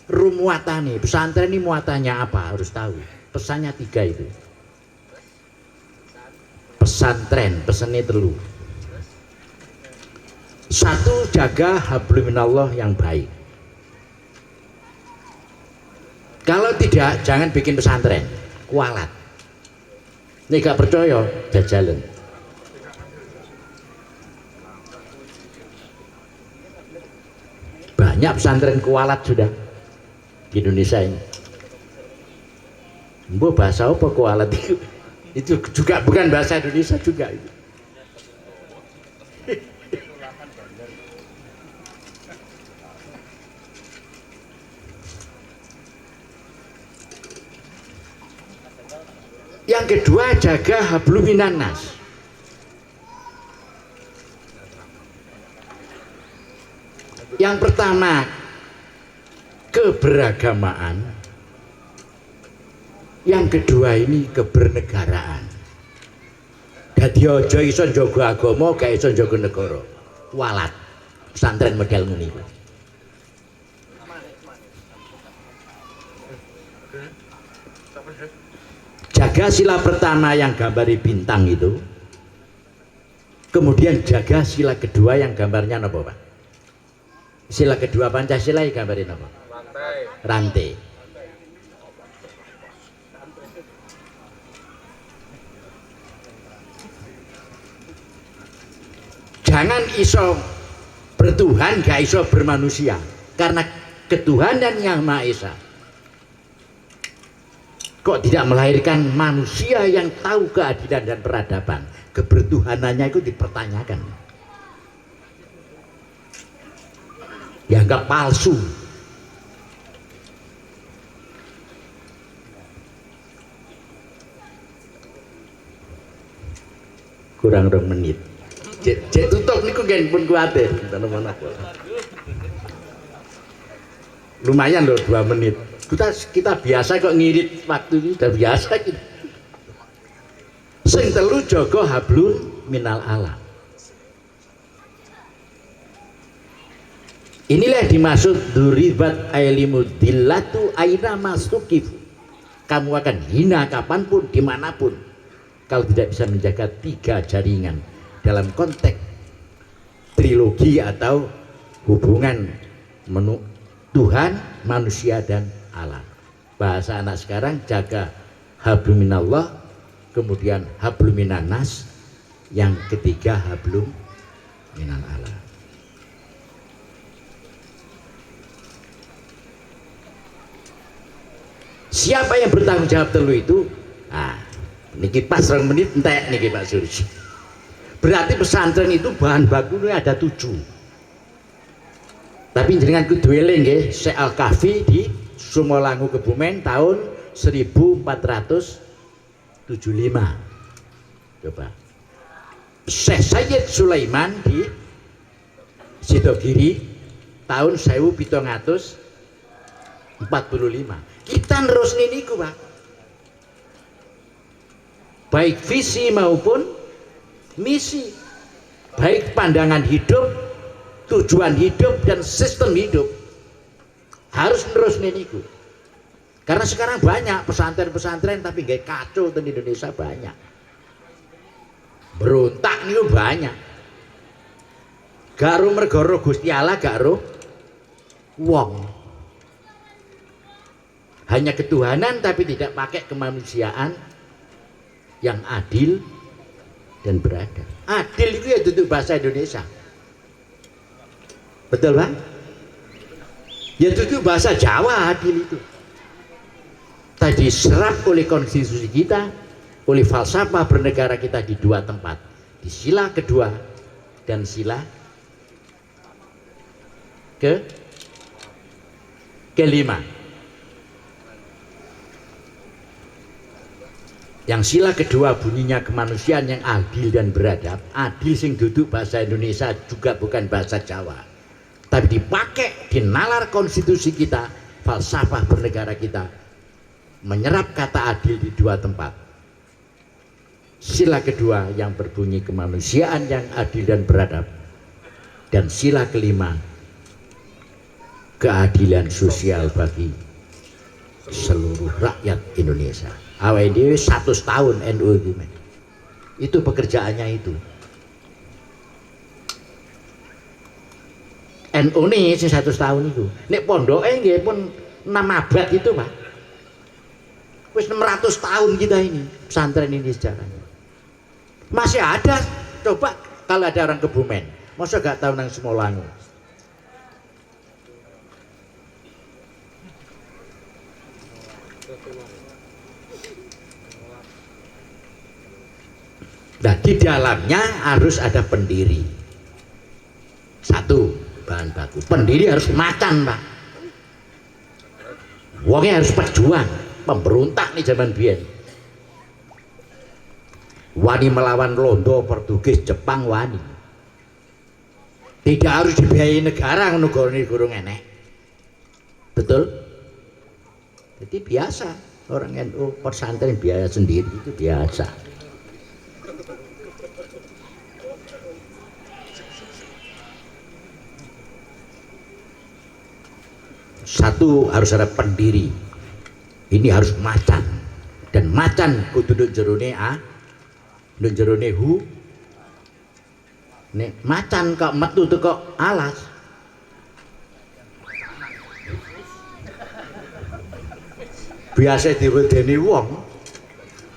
Rumuatane, pesantren ini muatannya apa harus tahu. Pesannya 3 itu. Pesantren, pesannya 3. 1, jaga hablum minallah yang baik. Kalau tidak, jangan bikin pesantren, kualat. Ini gak percaya, jajalan. Banyak pesantren kualat sudah di Indonesia ini. Mbok bahasa apa kualat itu? Itu juga bukan bahasa Indonesia juga itu. Yang kedua, jaga hablum minannas. Yang pertama, keberagamaan. Yang kedua ini kebernegaraan. Dadi aja iso njaga agama, gak iso njaga negara. Walat. Pesantren model ngene iki. Jaga sila pertama yang gambari bintang itu. Kemudian jaga sila kedua yang gambarnya apa Pak? Sila kedua Pancasila yang gambarin apa? Rantai. Jangan iso bertuhan, gak iso bermanusia. Karena ketuhanan yang Maha Esa kok tidak melahirkan manusia yang tahu keadilan dan peradaban. Kebertuhanannya itu dipertanyakan. Dianggap palsu. Kurang 2 menit. Cek tutup niku ngen pun kuatir. Lumayan loh 2 menit. Kita biasa kok ngirit waktu ini, udah biasa gitu. Sing telu jaga hablun minal alam. Inilah dimaksud duribat ailimud dillatu aina mastukifu. kamu akan hina kapanpun, dimanapun, kalau tidak bisa menjaga 3 jaringan dalam konteks trilogi atau hubungan Tuhan, manusia, dan alam. Bahasa anak sekarang, jaga hablum minallah, kemudian hablum minannas, yang ketiga hablum minal alam. Siapa yang bertanggung jawab telu itu? Nah, niki pas 2 menit entek niki Pak Suri. Berarti pesantren itu bahan bakunya ada 7. Tapi jenengan kudu eling nggih, Syekh Al-Kahfi di Sumolangu Kebumen tahun 1475. Coba. Syekh Sayyid Sulaiman di Sidogiri tahun 1745. Kita terus niku, Pak. Baik visi maupun misi, baik pandangan hidup, tujuan hidup, dan sistem hidup harus terus niku. Karena sekarang banyak pesantren-pesantren tapi gak kacau di Indonesia banyak. Berontak niku banyak. Gak ro mergo Gusti Allah, gak ro wong. Hanya ketuhanan tapi tidak pakai kemanusiaan yang adil dan beradab. Adil itu ya duduk bahasa Indonesia. Betul Bang? Ya duduk bahasa Jawa adil itu. Tadi diserap oleh konstitusi kita, oleh falsafah bernegara kita di 2 tempat. Di sila kedua dan sila kelima. Yang sila kedua bunyinya kemanusiaan yang adil dan beradab. Adil sing duduk bahasa Indonesia juga bukan bahasa Jawa, tapi dipakai di nalar konstitusi kita, falsafah bernegara kita, menyerap kata adil di 2 tempat. Sila kedua yang berbunyi kemanusiaan yang adil dan beradab, dan sila kelima keadilan sosial bagi seluruh rakyat Indonesia. Awal ini 100 tahun NU itu pekerjaannya itu. NU ini 100 tahun itu. Nek pondoknya nggih pun 6 abad itu Pak. Wis 600 tahun kita ini pesantren ini sejarahnya. Masih ada. Coba kalau ada orang Kebumen, masa gak tahu nang Sumolangu. Nah, di dalamnya harus ada pendiri. 1, bahan baku. Pendiri harus macan, Pak. Wongnya harus pejuang, pemberontak nih zaman biyen. Wani melawan Londo, Portugis, Jepang wani. Tidak harus dibiayai negara, negara ini kurang enek. Betul? Jadi biasa orang NU pesantren biaya sendiri itu biasa. 1 harus ada pendiri. Ini harus macan, dan macan kudu nduk jerone nduk jerone hu. Nek macan kok metu teko alas, biasa diwedeni wong.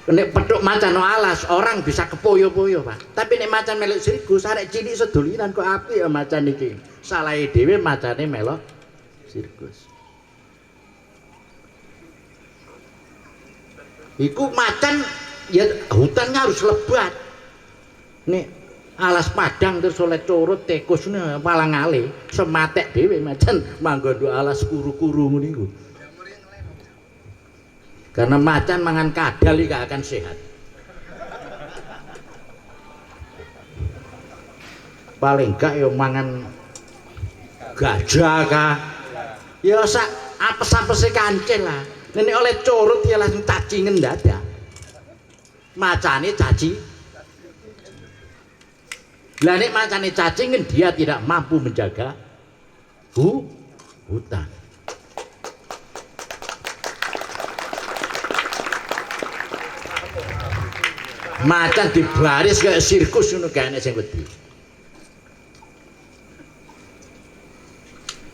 Nek petuk macan no alas, orang bisa kepoyo-poyo Pak. Tapi nek macan melok sirkus, arek cilik sedulinan kok apik ya macan iki. Salahe dhewe macane melok sirkus. Iku macan ya hutannya harus lebat. Nek alas padang terus oleh curut tikus ini palang alih sematek dhewe macan manggon alas kuru-kuru niku. Karena macan mangan kadal gak akan sehat. Paling gak ya mangan gajah kah. Ya sak apes-apese kancil lah. Nek oleh curut ya langsung cacingen dadak. Macane caci. Lah nek macane cacingen dia tidak mampu menjaga hutan. Macan dibaris kayak sirkus ngono gak enek sing wedi.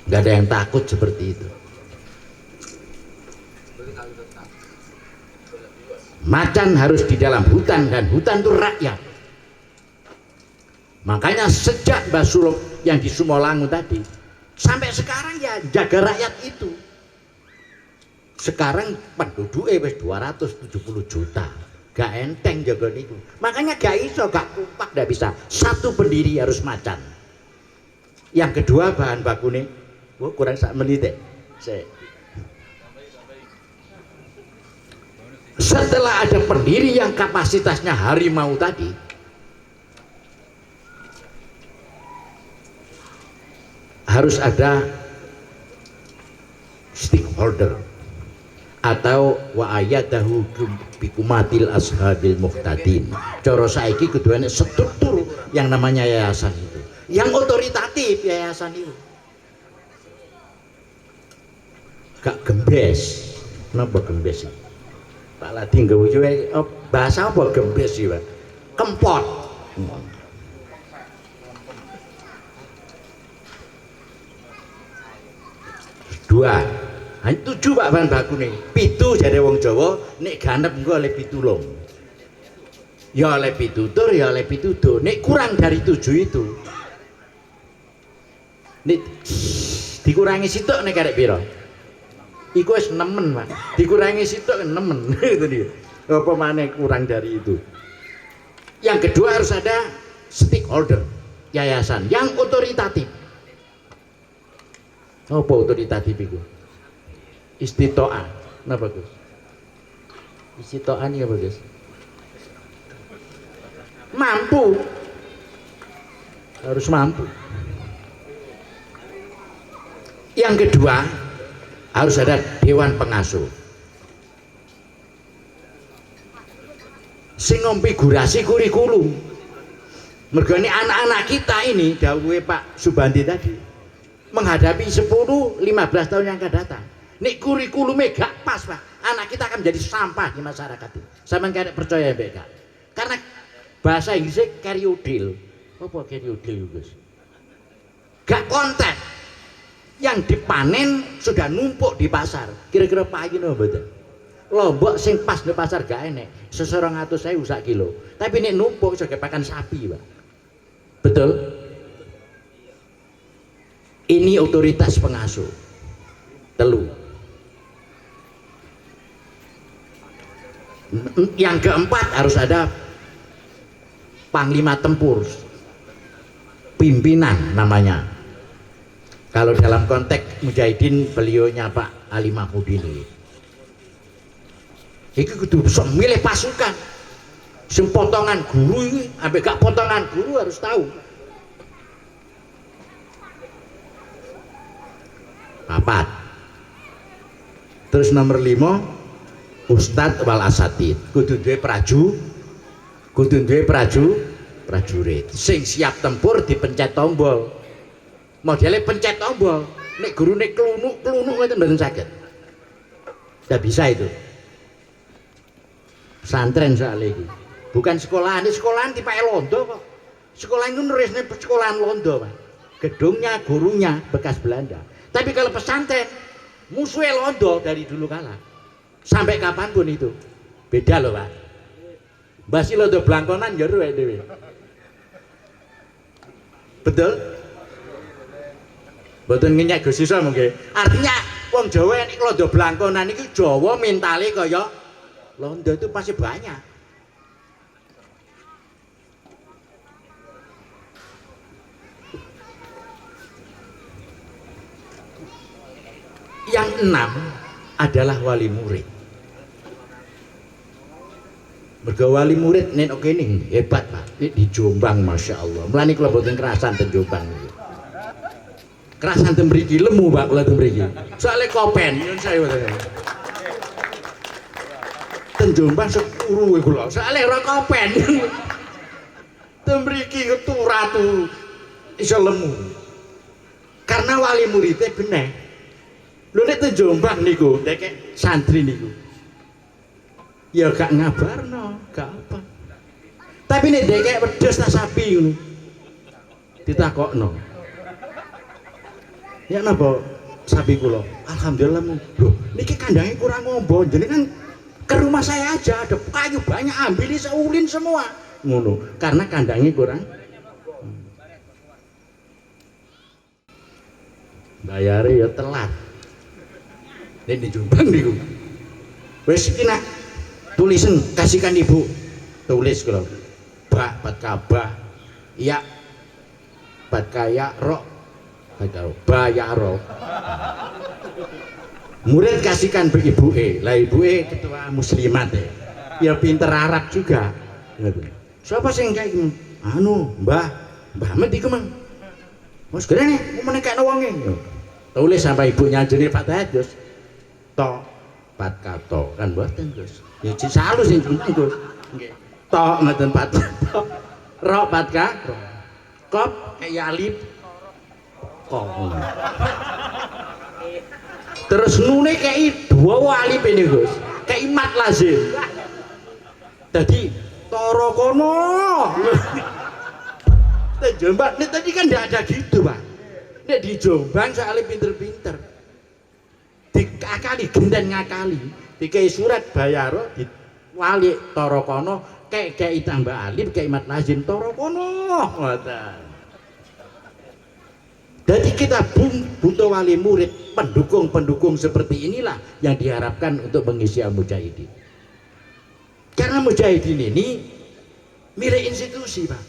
Gak ada yang takut seperti itu. Macan harus di dalam hutan dan hutan itu rakyat. Makanya sejak Mbah Suluk yang di Sumolangu tadi sampai sekarang ya jaga rakyat itu. Sekarang penduduknya wis 270 juta. Gak enteng jaga niku. Makanya gak iso, gak kompak, gak bisa. Satu pendiri harus macan. Yang kedua bahan bakune, kurang sak menit deh. Setelah ada pendiri yang kapasitasnya harimau tadi, harus ada stakeholder atau wa ayatahu bikumatil ashabil muhtadin. Coro saiki kudu ana struktur yang namanya yayasan itu. Yang otoritatif yayasan itu. Gak gembes. Kenapa gembes sih? Pak Ladi nggawe bahasa apa gembes sih, Pak? Kempot. Dua. Hanya 7 Pak bahan baku nih. 7 jare wong Jawa, nek ganep engko oleh 7. Ya oleh 7 ya oleh 7. Nek kurang dari 7 itu. Nek dikurangi sitok nek karek pira? Iku wis nemen, Pak. Dikurangi sitok nemen. Itu dia. Apa maneh kurang dari itu. Yang kedua harus ada stakeholder, yayasan yang otoritatif. Apa otoritatif itu? Istitoah. Napa, Gus? Istitoah ini apa, Gus? Mampu. Harus mampu. Yang kedua harus ada dewan pengasuh sing konfigurasi kurikulum. Mergo ini anak-anak kita ini dawuhe Pak Subandi tadi menghadapi 10-15 tahun yang akan datang. Nek kurikulumnya gak pas, Pak, anak kita akan menjadi sampah di masyarakat ini. Sampeyan kaya percaya mbek gak? Karena bahasa Inggrisnya keriodil. Apa keriodil, Gus? Gak konten. Yang dipanen sudah numpuk di pasar. Kira-kira payu no mboten? Lombok sing pas di pasar gak enek. 200.000 sak kilo. Tapi nek numpuk iso pakan sapi, Pak. Betul? Ini otoritas pengasuh. Telu. Yang keempat harus ada panglima tempur. Pimpinan namanya. Kalau dalam konteks Mujahidin beliaunya Pak Ali Mahmudin ini. Iki kudu bisa milih pasukan. Sing potongan guru ini, ambek gak potongan guru harus tahu. Papat. Terus nomor 5, Ustadz wal asatid. Kudu duwe prajurit. Sing siap tempur dipencet tombol. Modelnya pencet tombol, nek guru nek kelunuk itu mboten saged. Tidak bisa itu. Pesantren soalnya itu. Bukan sekolahan tipe Londo kok. Sekolah itu nulisnya sekolahan Londo, Pak. Gedungnya, gurunya bekas Belanda. Tapi kalau pesantren, musuhnya Londo dari dulu kala. Sampai kapanpun itu. Beda loh, Pak. Basi Londo Blangkonan jero dhewe. Betul? Mboten ngenyek Gus Iso mungkin. Artinya wong Jawa nek Londo Blangkonan iki Jawa mentale kaya Londo itu pasti banyak. Yang 6 adalah wali murid. Mergo wali murid nek kene hebat, Pak. Di Jombang Masya Allah. Mulane kula mboten kerasan ten Jombang iki. Kerasan ten mriki lemu, Pak, kula ten mriki. Soale kopen nyun saya ten Jombang sepuru kula. Soale ora kopen. Ten mriki keturatu iso lemu. Karena wali muridnya bener. Lho nek ten Jombang niku, nek santri niku. Ya gak ngabarno, gak apa. Tapi nek dhek kayak wedhus ta sapi ngono. Ditakokno. Ya napa sapi kula? Alhamdulillah. Loh, niki kandangnya kurang ngombo. Jenengan ke rumah saya aja, ada kayu banyak, ambil seulin semua. Ngono, karena kandangnya kurang. Bayarnya ya telat. Nek di Jombang niku. Wis iki nak tulisan kasihkan ibu. Tulis kula. Bak bat kabah. Iya. Bat kaya rok. Bayaro. Murid kasihkan ke ibuke. Lah ibuke ketua muslimat ya pinter Arab juga. Siapa sing kayak anu Mbah Met iku mang. Wes grene mau menekakno wonge. Tulis sampai ibunya jenenge Pak Tahajus. Tok Pat Kato kan mboten Gus. Ya disalus sing jeneng Gus. Nggih. Tok ngoten Pat Kato. Rok Pat Kato. Kop kayak alif. Terus nune kayak dua wali ini Gus, kayak mat lazim. Tadi toro kono, Jombang. Nih tadi kan tidak ada gitu Pak. Nih di Jombang soalnya pinter-pinter, dikakali genden ngakali, dikai surat bayaro, di wali toro kono, kayak tambah alif, kayak mat lazim toro kono. Jadi kita butuh wali murid, pendukung-pendukung seperti inilah yang diharapkan untuk mengisi Al-Mujahidin. Karena Mujahidin ini milik institusi Pak,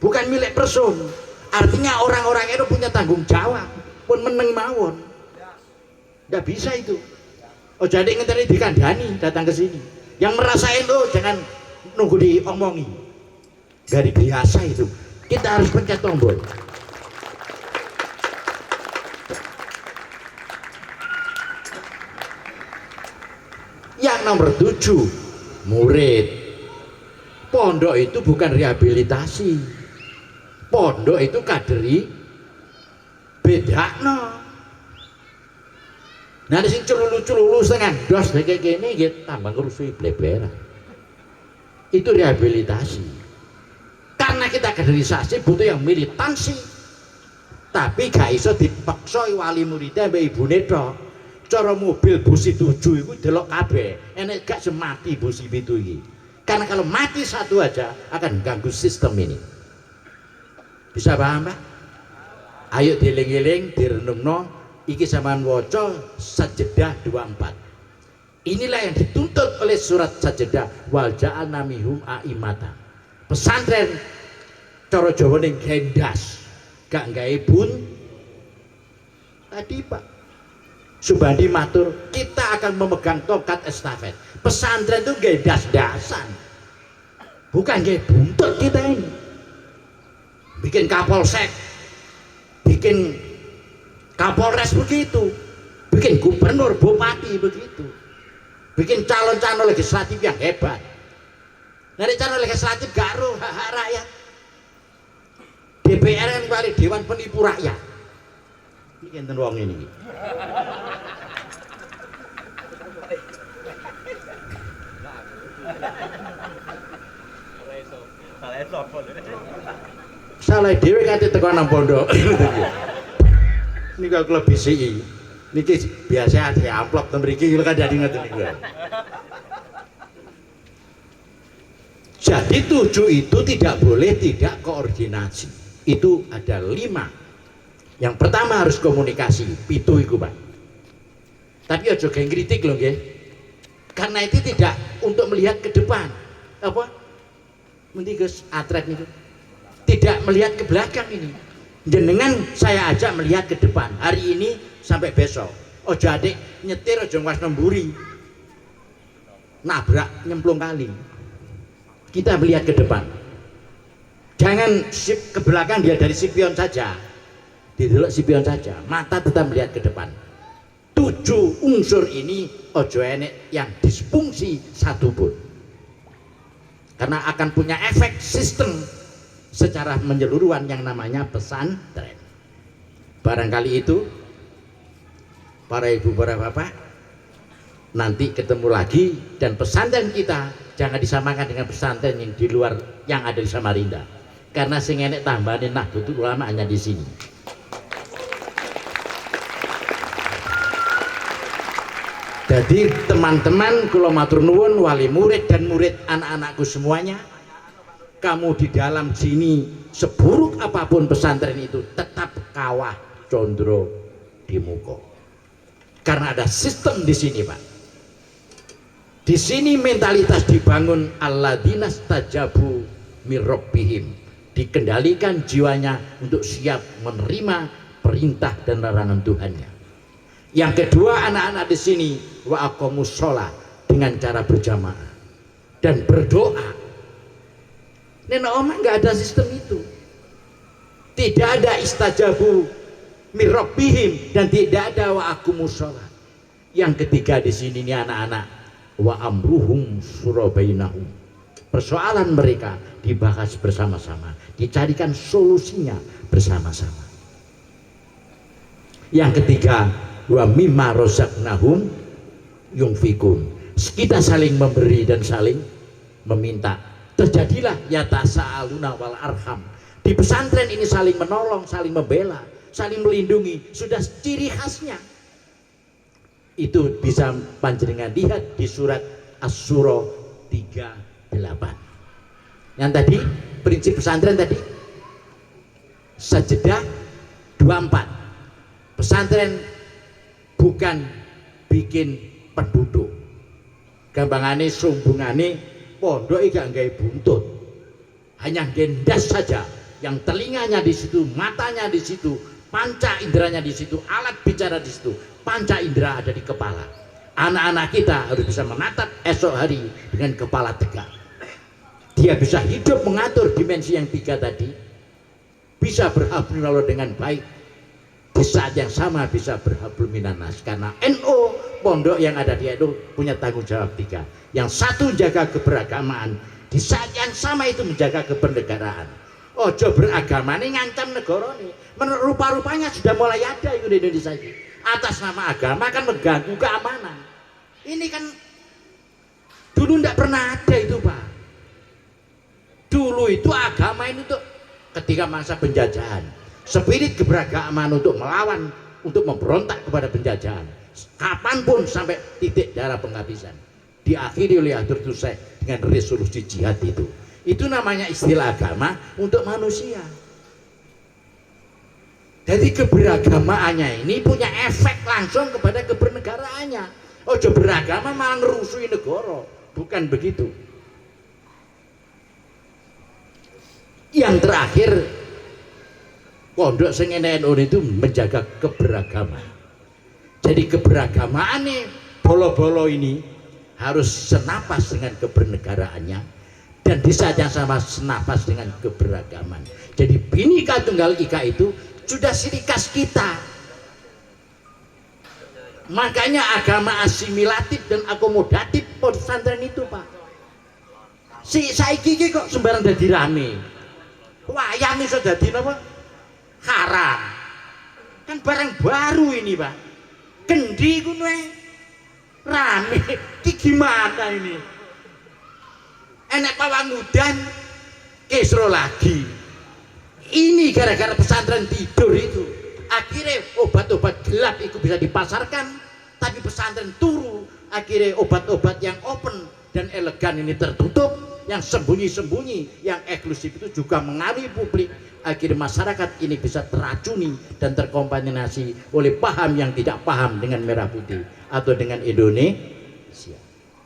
bukan milik person. Artinya orang-orang itu punya tanggung jawab, pun meneng mawon. Nggak bisa itu. Oh jadi ngenteni dikandani datang ke sini. Yang merasain lo jangan nunggu diomongi. Gak biasa itu. Kita harus pencet tombol. Yang nomor 7, murid. Pondok itu bukan rehabilitasi. Pondok itu kaderi bedakno. Nah di sini celulu-celulu setengah dos kayak gini gitu, tambah ngerusui blebera. Itu rehabilitasi. Karena kita kaderisasi butuh yang militansi. Tapi gak iso dipaksa wali muridnya mbak ibu netok. Cara mobil busi 7 itu delok kabeh, enek gak semati busi 7 iki. Karena kalau mati satu aja akan ganggu sistem ini. Bisa paham Pak? Ayo dieling-eling, direnungno, iki sampean waca Sajdah 24. Inilah yang dituntut oleh surat Sajdah, wal ja'alna minhum a'immatan. Pesantren cara Jawa ning gendas, gak gawe bun. Tadi Pak Subandi matur, kita akan memegang tongkat estafet. Pesantren itu gak das-dasan, bukan gak buntut kita ini. Bikin kapolsek, bikin kapolres begitu, bikin gubernur, bupati begitu, bikin calon-calon legislatif yang hebat. Dari calon legislatif gak roh hak rakyat. DPR yang balik Dewan Penipu Rakyat. Ini enten wong ini. Salah dhewe kate teko nang pondok. Niki aku lebih sih. Niki biasa ada amplop ten mriki kula kandhani ngoten niku. Jadi 7 itu tidak boleh tidak koordinasi. Itu ada 5. Yang pertama harus komunikasi, pitu iku Pak. Tapi aja geng kritik loh nggih. Karena itu tidak untuk melihat ke depan. Apa? Mending Gus atret niku. Tidak melihat ke belakang ini. Jenengan saya ajak melihat ke depan. Hari ini sampai besok. Ojo adik nyetir ojo ngas nemburi. Nabrak nyemplung kali. Kita melihat ke depan. Jangan sip ke belakang dia dari spion saja. Didelok spion saja, mata tetap melihat ke depan. 7 unsur ini ojo enek yang disfungsi satupun, karena akan punya efek sistem secara menyeluruhan yang namanya pesantren. Barangkali itu para ibu para bapak nanti ketemu lagi, dan pesantren kita jangan disamakan dengan pesantren yang di luar yang ada di Samarinda. Karena sing enek tambahan Nahdlatul Ulama hanya di sini. Jadi teman-teman kula matur nuwun, wali murid dan murid anak-anakku semuanya, kamu di dalam sini seburuk apapun pesantren itu tetap kawah condro di muka. Karena ada sistem di sini, Pak. Di sini mentalitas dibangun alladzina stajabu mirabbihim, dikendalikan jiwanya untuk siap menerima perintah dan larangan Tuhannya. Yang kedua, anak-anak di sini wa aqamus shalah dengan cara berjamaah dan berdoa. Nenek Oma nggak ada sistem itu. Tidak ada istajabu mirabbihim dan tidak ada wa aqamus shalah. Yang ketiga di sini ini anak-anak wa amruhum surabainahum. Persoalan mereka dibahas bersama-sama, dicarikan solusinya bersama-sama. Yang ketiga, wa mimma razaqnahum yunfikun. Kita saling memberi dan saling meminta. Terjadilah yatasaaluna wal arham. Di pesantren ini saling menolong, saling membela, saling melindungi, sudah ciri khasnya. Itu bisa panjenengan lihat di surat Asy-Syura 38. Yang tadi prinsip pesantren tadi Sajdah 24. Pesantren bukan bikin penduduk. Gampangane sumbungane pondok iki gak nggawe buntut. Hanya gendas saja, yang telinganya di situ, matanya di situ, panca inderanya di situ, alat bicara di situ, panca indera ada di kepala. Anak-anak kita harus bisa menatap esok hari dengan kepala tegak. Dia bisa hidup mengatur dimensi yang 3 tadi, bisa berhablullah dengan baik, di saat yang sama bisa berhablum minanas. Karena NU pondok yang ada di NU punya tanggung jawab 3. Yang satu jaga keberagamaan, di saat yang sama itu menjaga kebernegaraan. Ojo beragama ini ngancam negara ini. Rupa-rupanya sudah mulai ada itu di Indonesia ini. Atas nama agama kan mengganggu keamanan. Ini kan dulu tidak pernah ada itu, Pak. Dulu itu agama ini tuh ketika masa penjajahan, spirit keberagaman untuk melawan, untuk memberontak kepada penjajahan, kapanpun sampai titik darah penghabisan, diakhiri oleh Hadratus Syekh dengan resolusi jihad itu. Itu namanya istilah agama untuk manusia. Jadi keberagamaannya ini punya efek langsung kepada kebernegaraannya. Ojo beragama malah ngerusuhi negara, bukan begitu. Yang terakhir, pondok sing NU itu menjaga keberagaman. Jadi keberagamaan nih bolo-bolo ini harus senapas dengan kebernegaraannya dan di saat yang sama senapas dengan keberagaman. Jadi Bhinneka Tunggal Ika itu sudah ciri khas kita. Makanya agama asimilatif dan akomodatif pesantren itu, Pak. Si saiki iki kok sembarang dadi rame. Wayang iso dadi napa? Haram. Kan barang baru ini, Pak. Gendi ku rame. Iki gimana ini? Enek pawangudan kisro lagi. Ini gara-gara pesantren tidur itu. Akhirnya obat-obat gelap itu bisa dipasarkan, tapi pesantren turu. Akhirnya obat-obat yang open dan elegan ini tertutup, yang sembunyi-sembunyi, yang eksklusif itu juga mengaruhi publik. Akhirnya masyarakat ini bisa teracuni dan terkontaminasi oleh paham yang tidak paham dengan merah putih atau dengan Indonesia.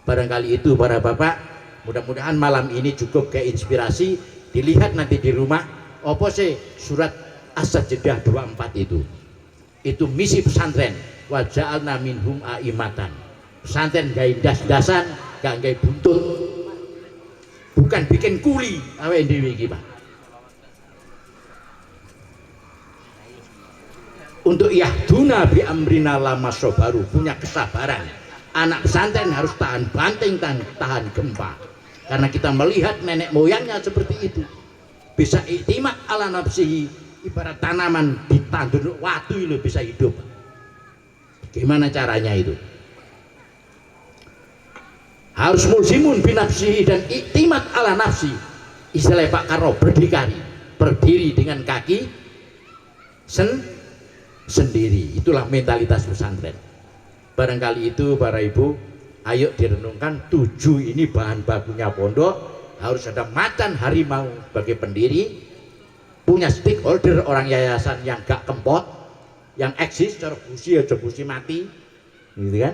Barangkali itu para bapak, mudah-mudahan malam ini cukup kayak inspirasi. Dilihat nanti di rumah, apa sih surat As-Sajdah 24 itu misi pesantren. Wa ja'alna minhum a'imatan. Pesantren gawe das-dasan, gak gawe buntut, bukan bikin kuli awake dhewe iki, Pak. Untuk yahduna bi amrina lama sobaru, punya kesabaran. Anak pesantren harus tahan banting, tahan gempa. Karena kita melihat nenek moyangnya seperti itu. Bisa iktimat ala nafsihi, ibarat tanaman ditandur waktu itu bisa hidup. Gimana caranya itu? harus mulzimun binafsihi dan iktimat ala nafsi. Istilah Pak Karno berdiri dengan kaki sendiri. Itulah mentalitas pesantren. Barangkali itu para ibu, ayo direnungkan 7 ini bahan bakunya pondok. Harus ada macan harimau sebagai pendiri, punya stakeholder orang yayasan yang gak kempot, yang eksis cara busi mati, gitu kan.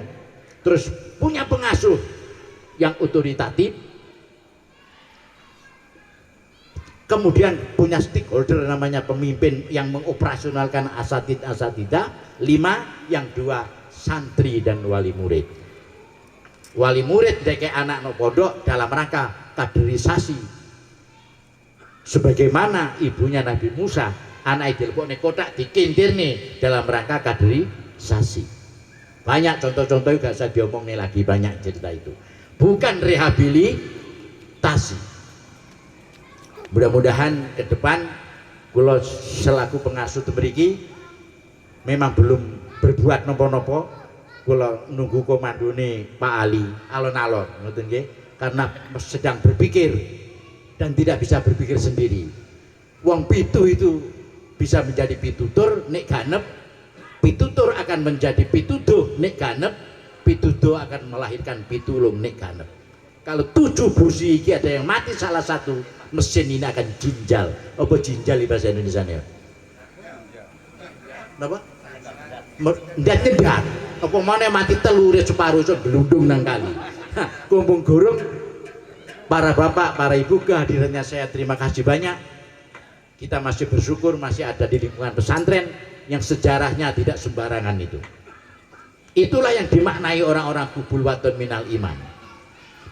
Terus punya pengasuh yang otoritatif, kemudian punya stakeholder namanya pemimpin yang mengoperasionalkan asatidah. 5, yang 2 santri dan wali murid. Wali murid deke anak no pondok dalam rangka kaderisasi, sebagaimana ibunya Nabi Musa, anak dilebok nih kotak dikintir nih dalam rangka kaderisasi. Banyak contoh-contoh gak saya diomong nih lagi, banyak cerita itu. Bukan rehabilitasi. Mudah-mudahan ke depan kula selaku pengasuh temeriki memang belum berbuat nopo-nopo, kula nunggu komandone Pak Ali alon-alon ngoten nggih, karena sedang berpikir dan tidak bisa berpikir sendiri. Wong pitu itu bisa menjadi pitutur nek ganep, pitutur akan menjadi pituduh nek ganep, pituduh akan melahirkan pitulung nek ganep. Kalau 7 busi iki ada yang mati salah satu, mesin ini akan jinjal. Apa jinjal di bahasa Indonesia ya? Napa? Ndak nyedak. Apa mana mati telure separuh so belundung nang kali. Kumpung gurung para bapak, para ibu, kehadirannya saya terima kasih banyak. Kita masih bersyukur masih ada di lingkungan pesantren yang sejarahnya tidak sembarangan itu. Itulah yang dimaknai orang-orang kubul waton minal iman.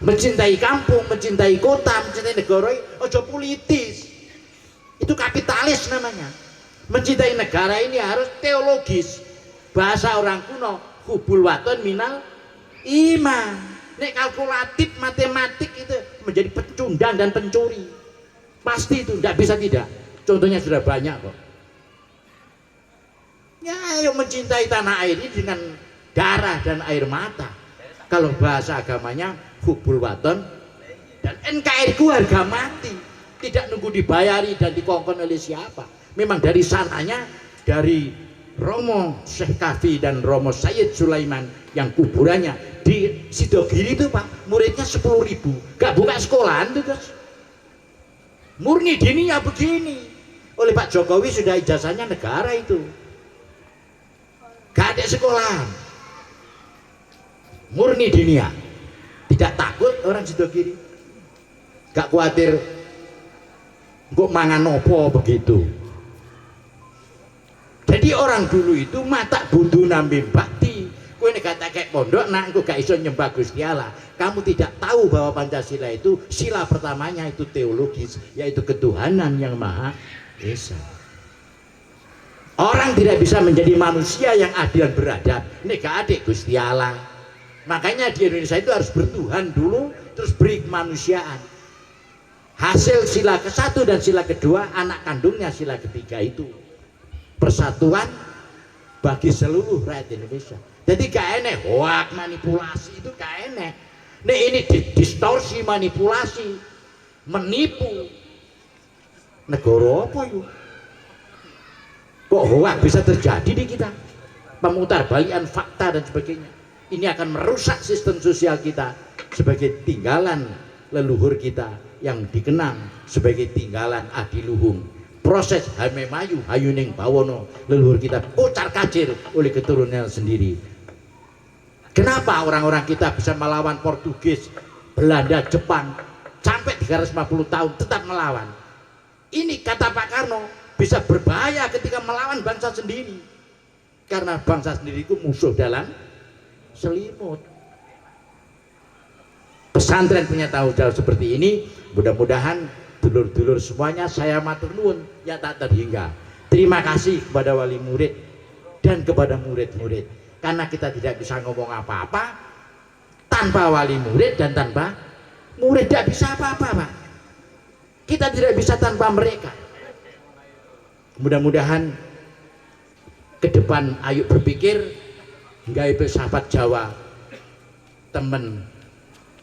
Mencintai kampung, mencintai kota, mencintai negara, ojo politis. Itu kapitalis namanya. Mencintai negara ini harus teologis. Bahasa orang kuno, kubul waton minal iman. Nek kalkulatif matematik itu menjadi pecundang dan pencuri. Pasti itu, tidak bisa tidak. Contohnya sudah banyak kok. Ya, ayo mencintai tanah air ini dengan darah dan air mata. Kalau bahasa agamanya hubul waton, dan NKRI ku harga mati. Tidak nunggu dibayari dan dikongkon oleh siapa. Memang dari sananya, dari Romo Syekh Kafi dan Romo Sayyid Sulaiman yang kuburannya di Sidogiri itu Pak, muridnya 10.000, gak buka sekolahan tuh guys. Murni dininya begini. Oleh Pak Jokowi sudah ijazahnya negara itu, gak ada sekolahan, murni dinia. Tidak takut orang Sidogiri, gak khawatir kok mangan opo begitu. Jadi orang dulu itu mata budu nambi bakti. Kowe nek kata kayak pondok nak engko gak iso nyembah Gusti Allah, kamu tidak tahu bahwa Pancasila itu sila pertamanya itu teologis, yaitu ketuhanan yang Maha Esa. Orang tidak bisa menjadi manusia yang adil dan beradab nek gak ada Gusti Allah. Makanya di Indonesia itu harus bertuhan dulu, terus beri kemanusiaan. Hasil sila ke-1 dan sila kedua, anak kandungnya sila ketiga itu persatuan bagi seluruh rakyat Indonesia. Jadi gak enek hoak manipulasi itu gak enek. Nih ini distorsi manipulasi, menipu. Negara apa itu? Kok hoak bisa terjadi di kita? Pemutarbalikan fakta dan sebagainya. Ini akan merusak sistem sosial kita sebagai tinggalan leluhur kita yang dikenang sebagai tinggalan adiluhung. Proses hame mayu hayuning bawono, leluhur kita kocar kacir oleh keturunan sendiri. Kenapa orang-orang kita bisa melawan Portugis, Belanda, Jepang sampai 350 tahun tetap melawan? Ini kata Pak Karno bisa berbahaya ketika melawan bangsa sendiri, karena bangsa sendiri itu musuh dalam selimut. Pesantren punya tanggung jawab seperti ini. Mudah-mudahan dulur-dulur semuanya saya matur nuwun ya tak terhingga. Terima kasih kepada wali murid dan kepada murid-murid, karena kita tidak bisa ngomong apa-apa tanpa wali murid dan tanpa murid. Tidak bisa apa-apa Pak. Kita tidak bisa tanpa mereka. Mudah-mudahan ke depan ayo berpikir gawe filsafat Jawa, temen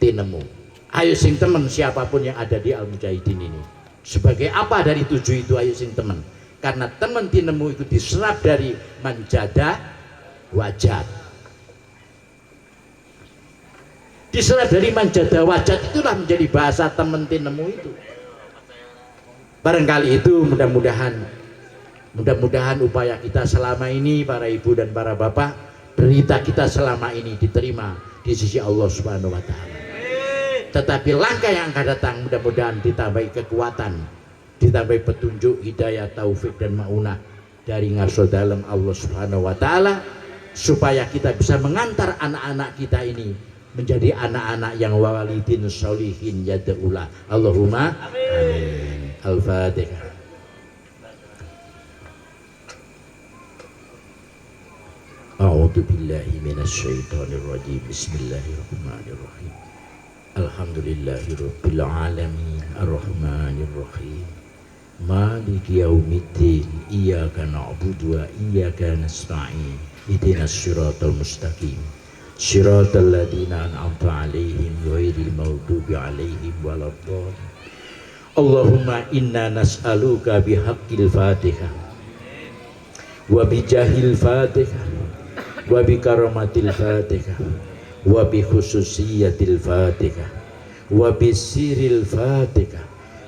tinemu. Ayo sing temen siapapun yang ada di Al Mujahidin ini. Sebagai apa dari 7 itu ayo sing temen? Karena temen tinemu itu diserap dari manjada wajad. Diserap dari manjada wajad, itulah menjadi bahasa temen tinemu itu. Barangkali itu mudah-mudahan upaya kita selama ini, para ibu dan para bapak, berita kita selama ini diterima di sisi Allah Subhanahu wa Ta'ala. Tetapi langkah yang akan datang mudah-mudahan ditambahi kekuatan, ditambahi petunjuk, hidayah, taufik dan maunah dari ngarso dalam Allah Subhanahu wa Ta'ala, supaya kita bisa mengantar anak-anak kita ini menjadi anak-anak yang walidin sholihin yada'ullah. Allahumma amin. Al-Fatihah. A'udzu billahi minasy syaithanir rajim. Bismillahirrahmanirrahim. Alhamdulillahirabbil alamin arrahmanir rahim. Maliki yaumiddin. Iyyaka na'budu wa iyyaka nasta'in. Ihdinas siratal mustaqim. Siratal ladzina an'amta 'alaihim ghairil maghdubi 'alaihim waladdallin. Allahumma inna nas'aluka bihaqqil Fatihah wa bijahil Fatihah wa bikaramatil Fatihah wa bikhususiyatil Fatihah wa bisiril Fatihah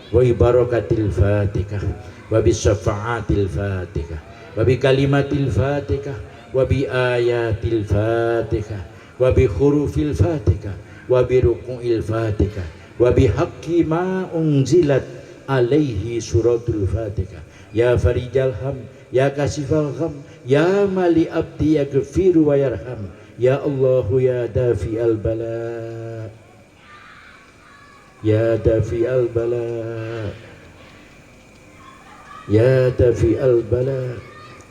wa ibarakatil Fatihah wa bisafa'atil Fatihah wa bikalimatil Fatihah wa biayatil Fatihah wa bihurufil Fatihah wa biruku'il Fatihah wa bihaqqi ma unzilat alaihi suratul Fatihah. Ya farijal ham, ya kasifal gham, ya mali abdi yaghfiru wa yarham, ya Allahu ya dafi al bala, ya dafi al bala, ya dafi al bala,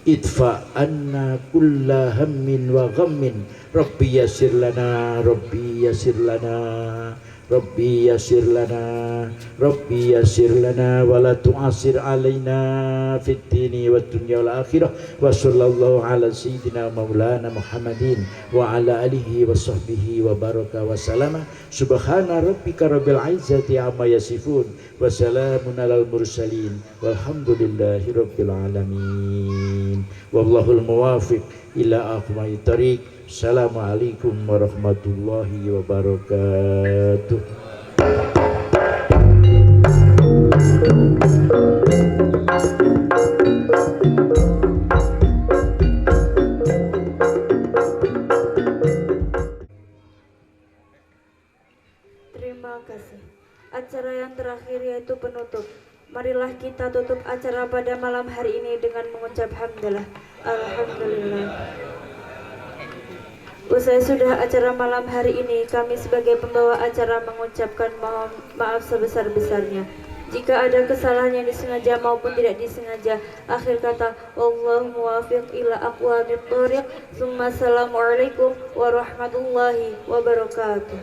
idfa anna kulla hammin wa ghammin, rabbi yasir lana, rabbi yasir lana, Rabbi yasir lana, Rabbi yasir lana, wa la tu'asir alaina fid dini wa dunya wal akhirah. Wa sallallahu ala sayyidina maulana Muhammadin wa ala alihi wa sahbihi wa baraka wa salama. Subhana rabbika rabbil izzati amma yasifun wa salamun alal mursalin walhamdulillahi rabbil alamin. Wallahul muwafiq ila aqwamit thariq. Assalamualaikum warahmatullahi wabarakatuh. Terima kasih. Acara yang terakhir yaitu penutup. Marilah kita tutup acara pada malam hari ini dengan mengucap hamdalah. Alhamdulillah. Usai sudah acara malam hari ini, kami sebagai pembawa acara mengucapkan mohon maaf sebesar-besarnya jika ada kesalahan yang disengaja maupun tidak disengaja. Akhir kata, Allahu muwaffiq ila aqwamit thoriq. Assalamualaikum warahmatullahi wabarakatuh.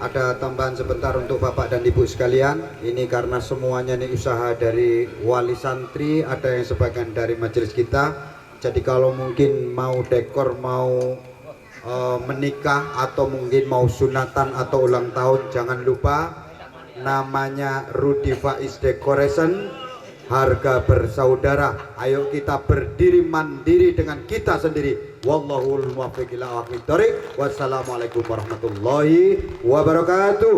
Ada tambahan sebentar untuk Bapak dan Ibu sekalian. Ini karena semuanya ini usaha dari wali santri, ada yang sebagian dari majelis kita. Jadi kalau mungkin mau dekor, mau menikah, atau mungkin mau sunatan atau ulang tahun, jangan lupa namanya Rudy Faiz Decoration, harga bersaudara. Ayo kita berdiri mandiri dengan kita sendiri. Wallahul muwaffiq ila aqwamit thoriq. Wassalamualaikum warahmatullahi wabarakatuh.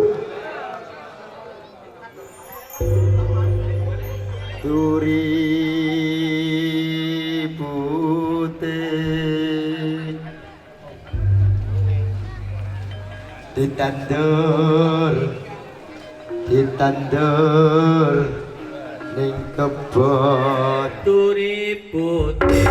Turi putih ditandur ning kebon. Turi putih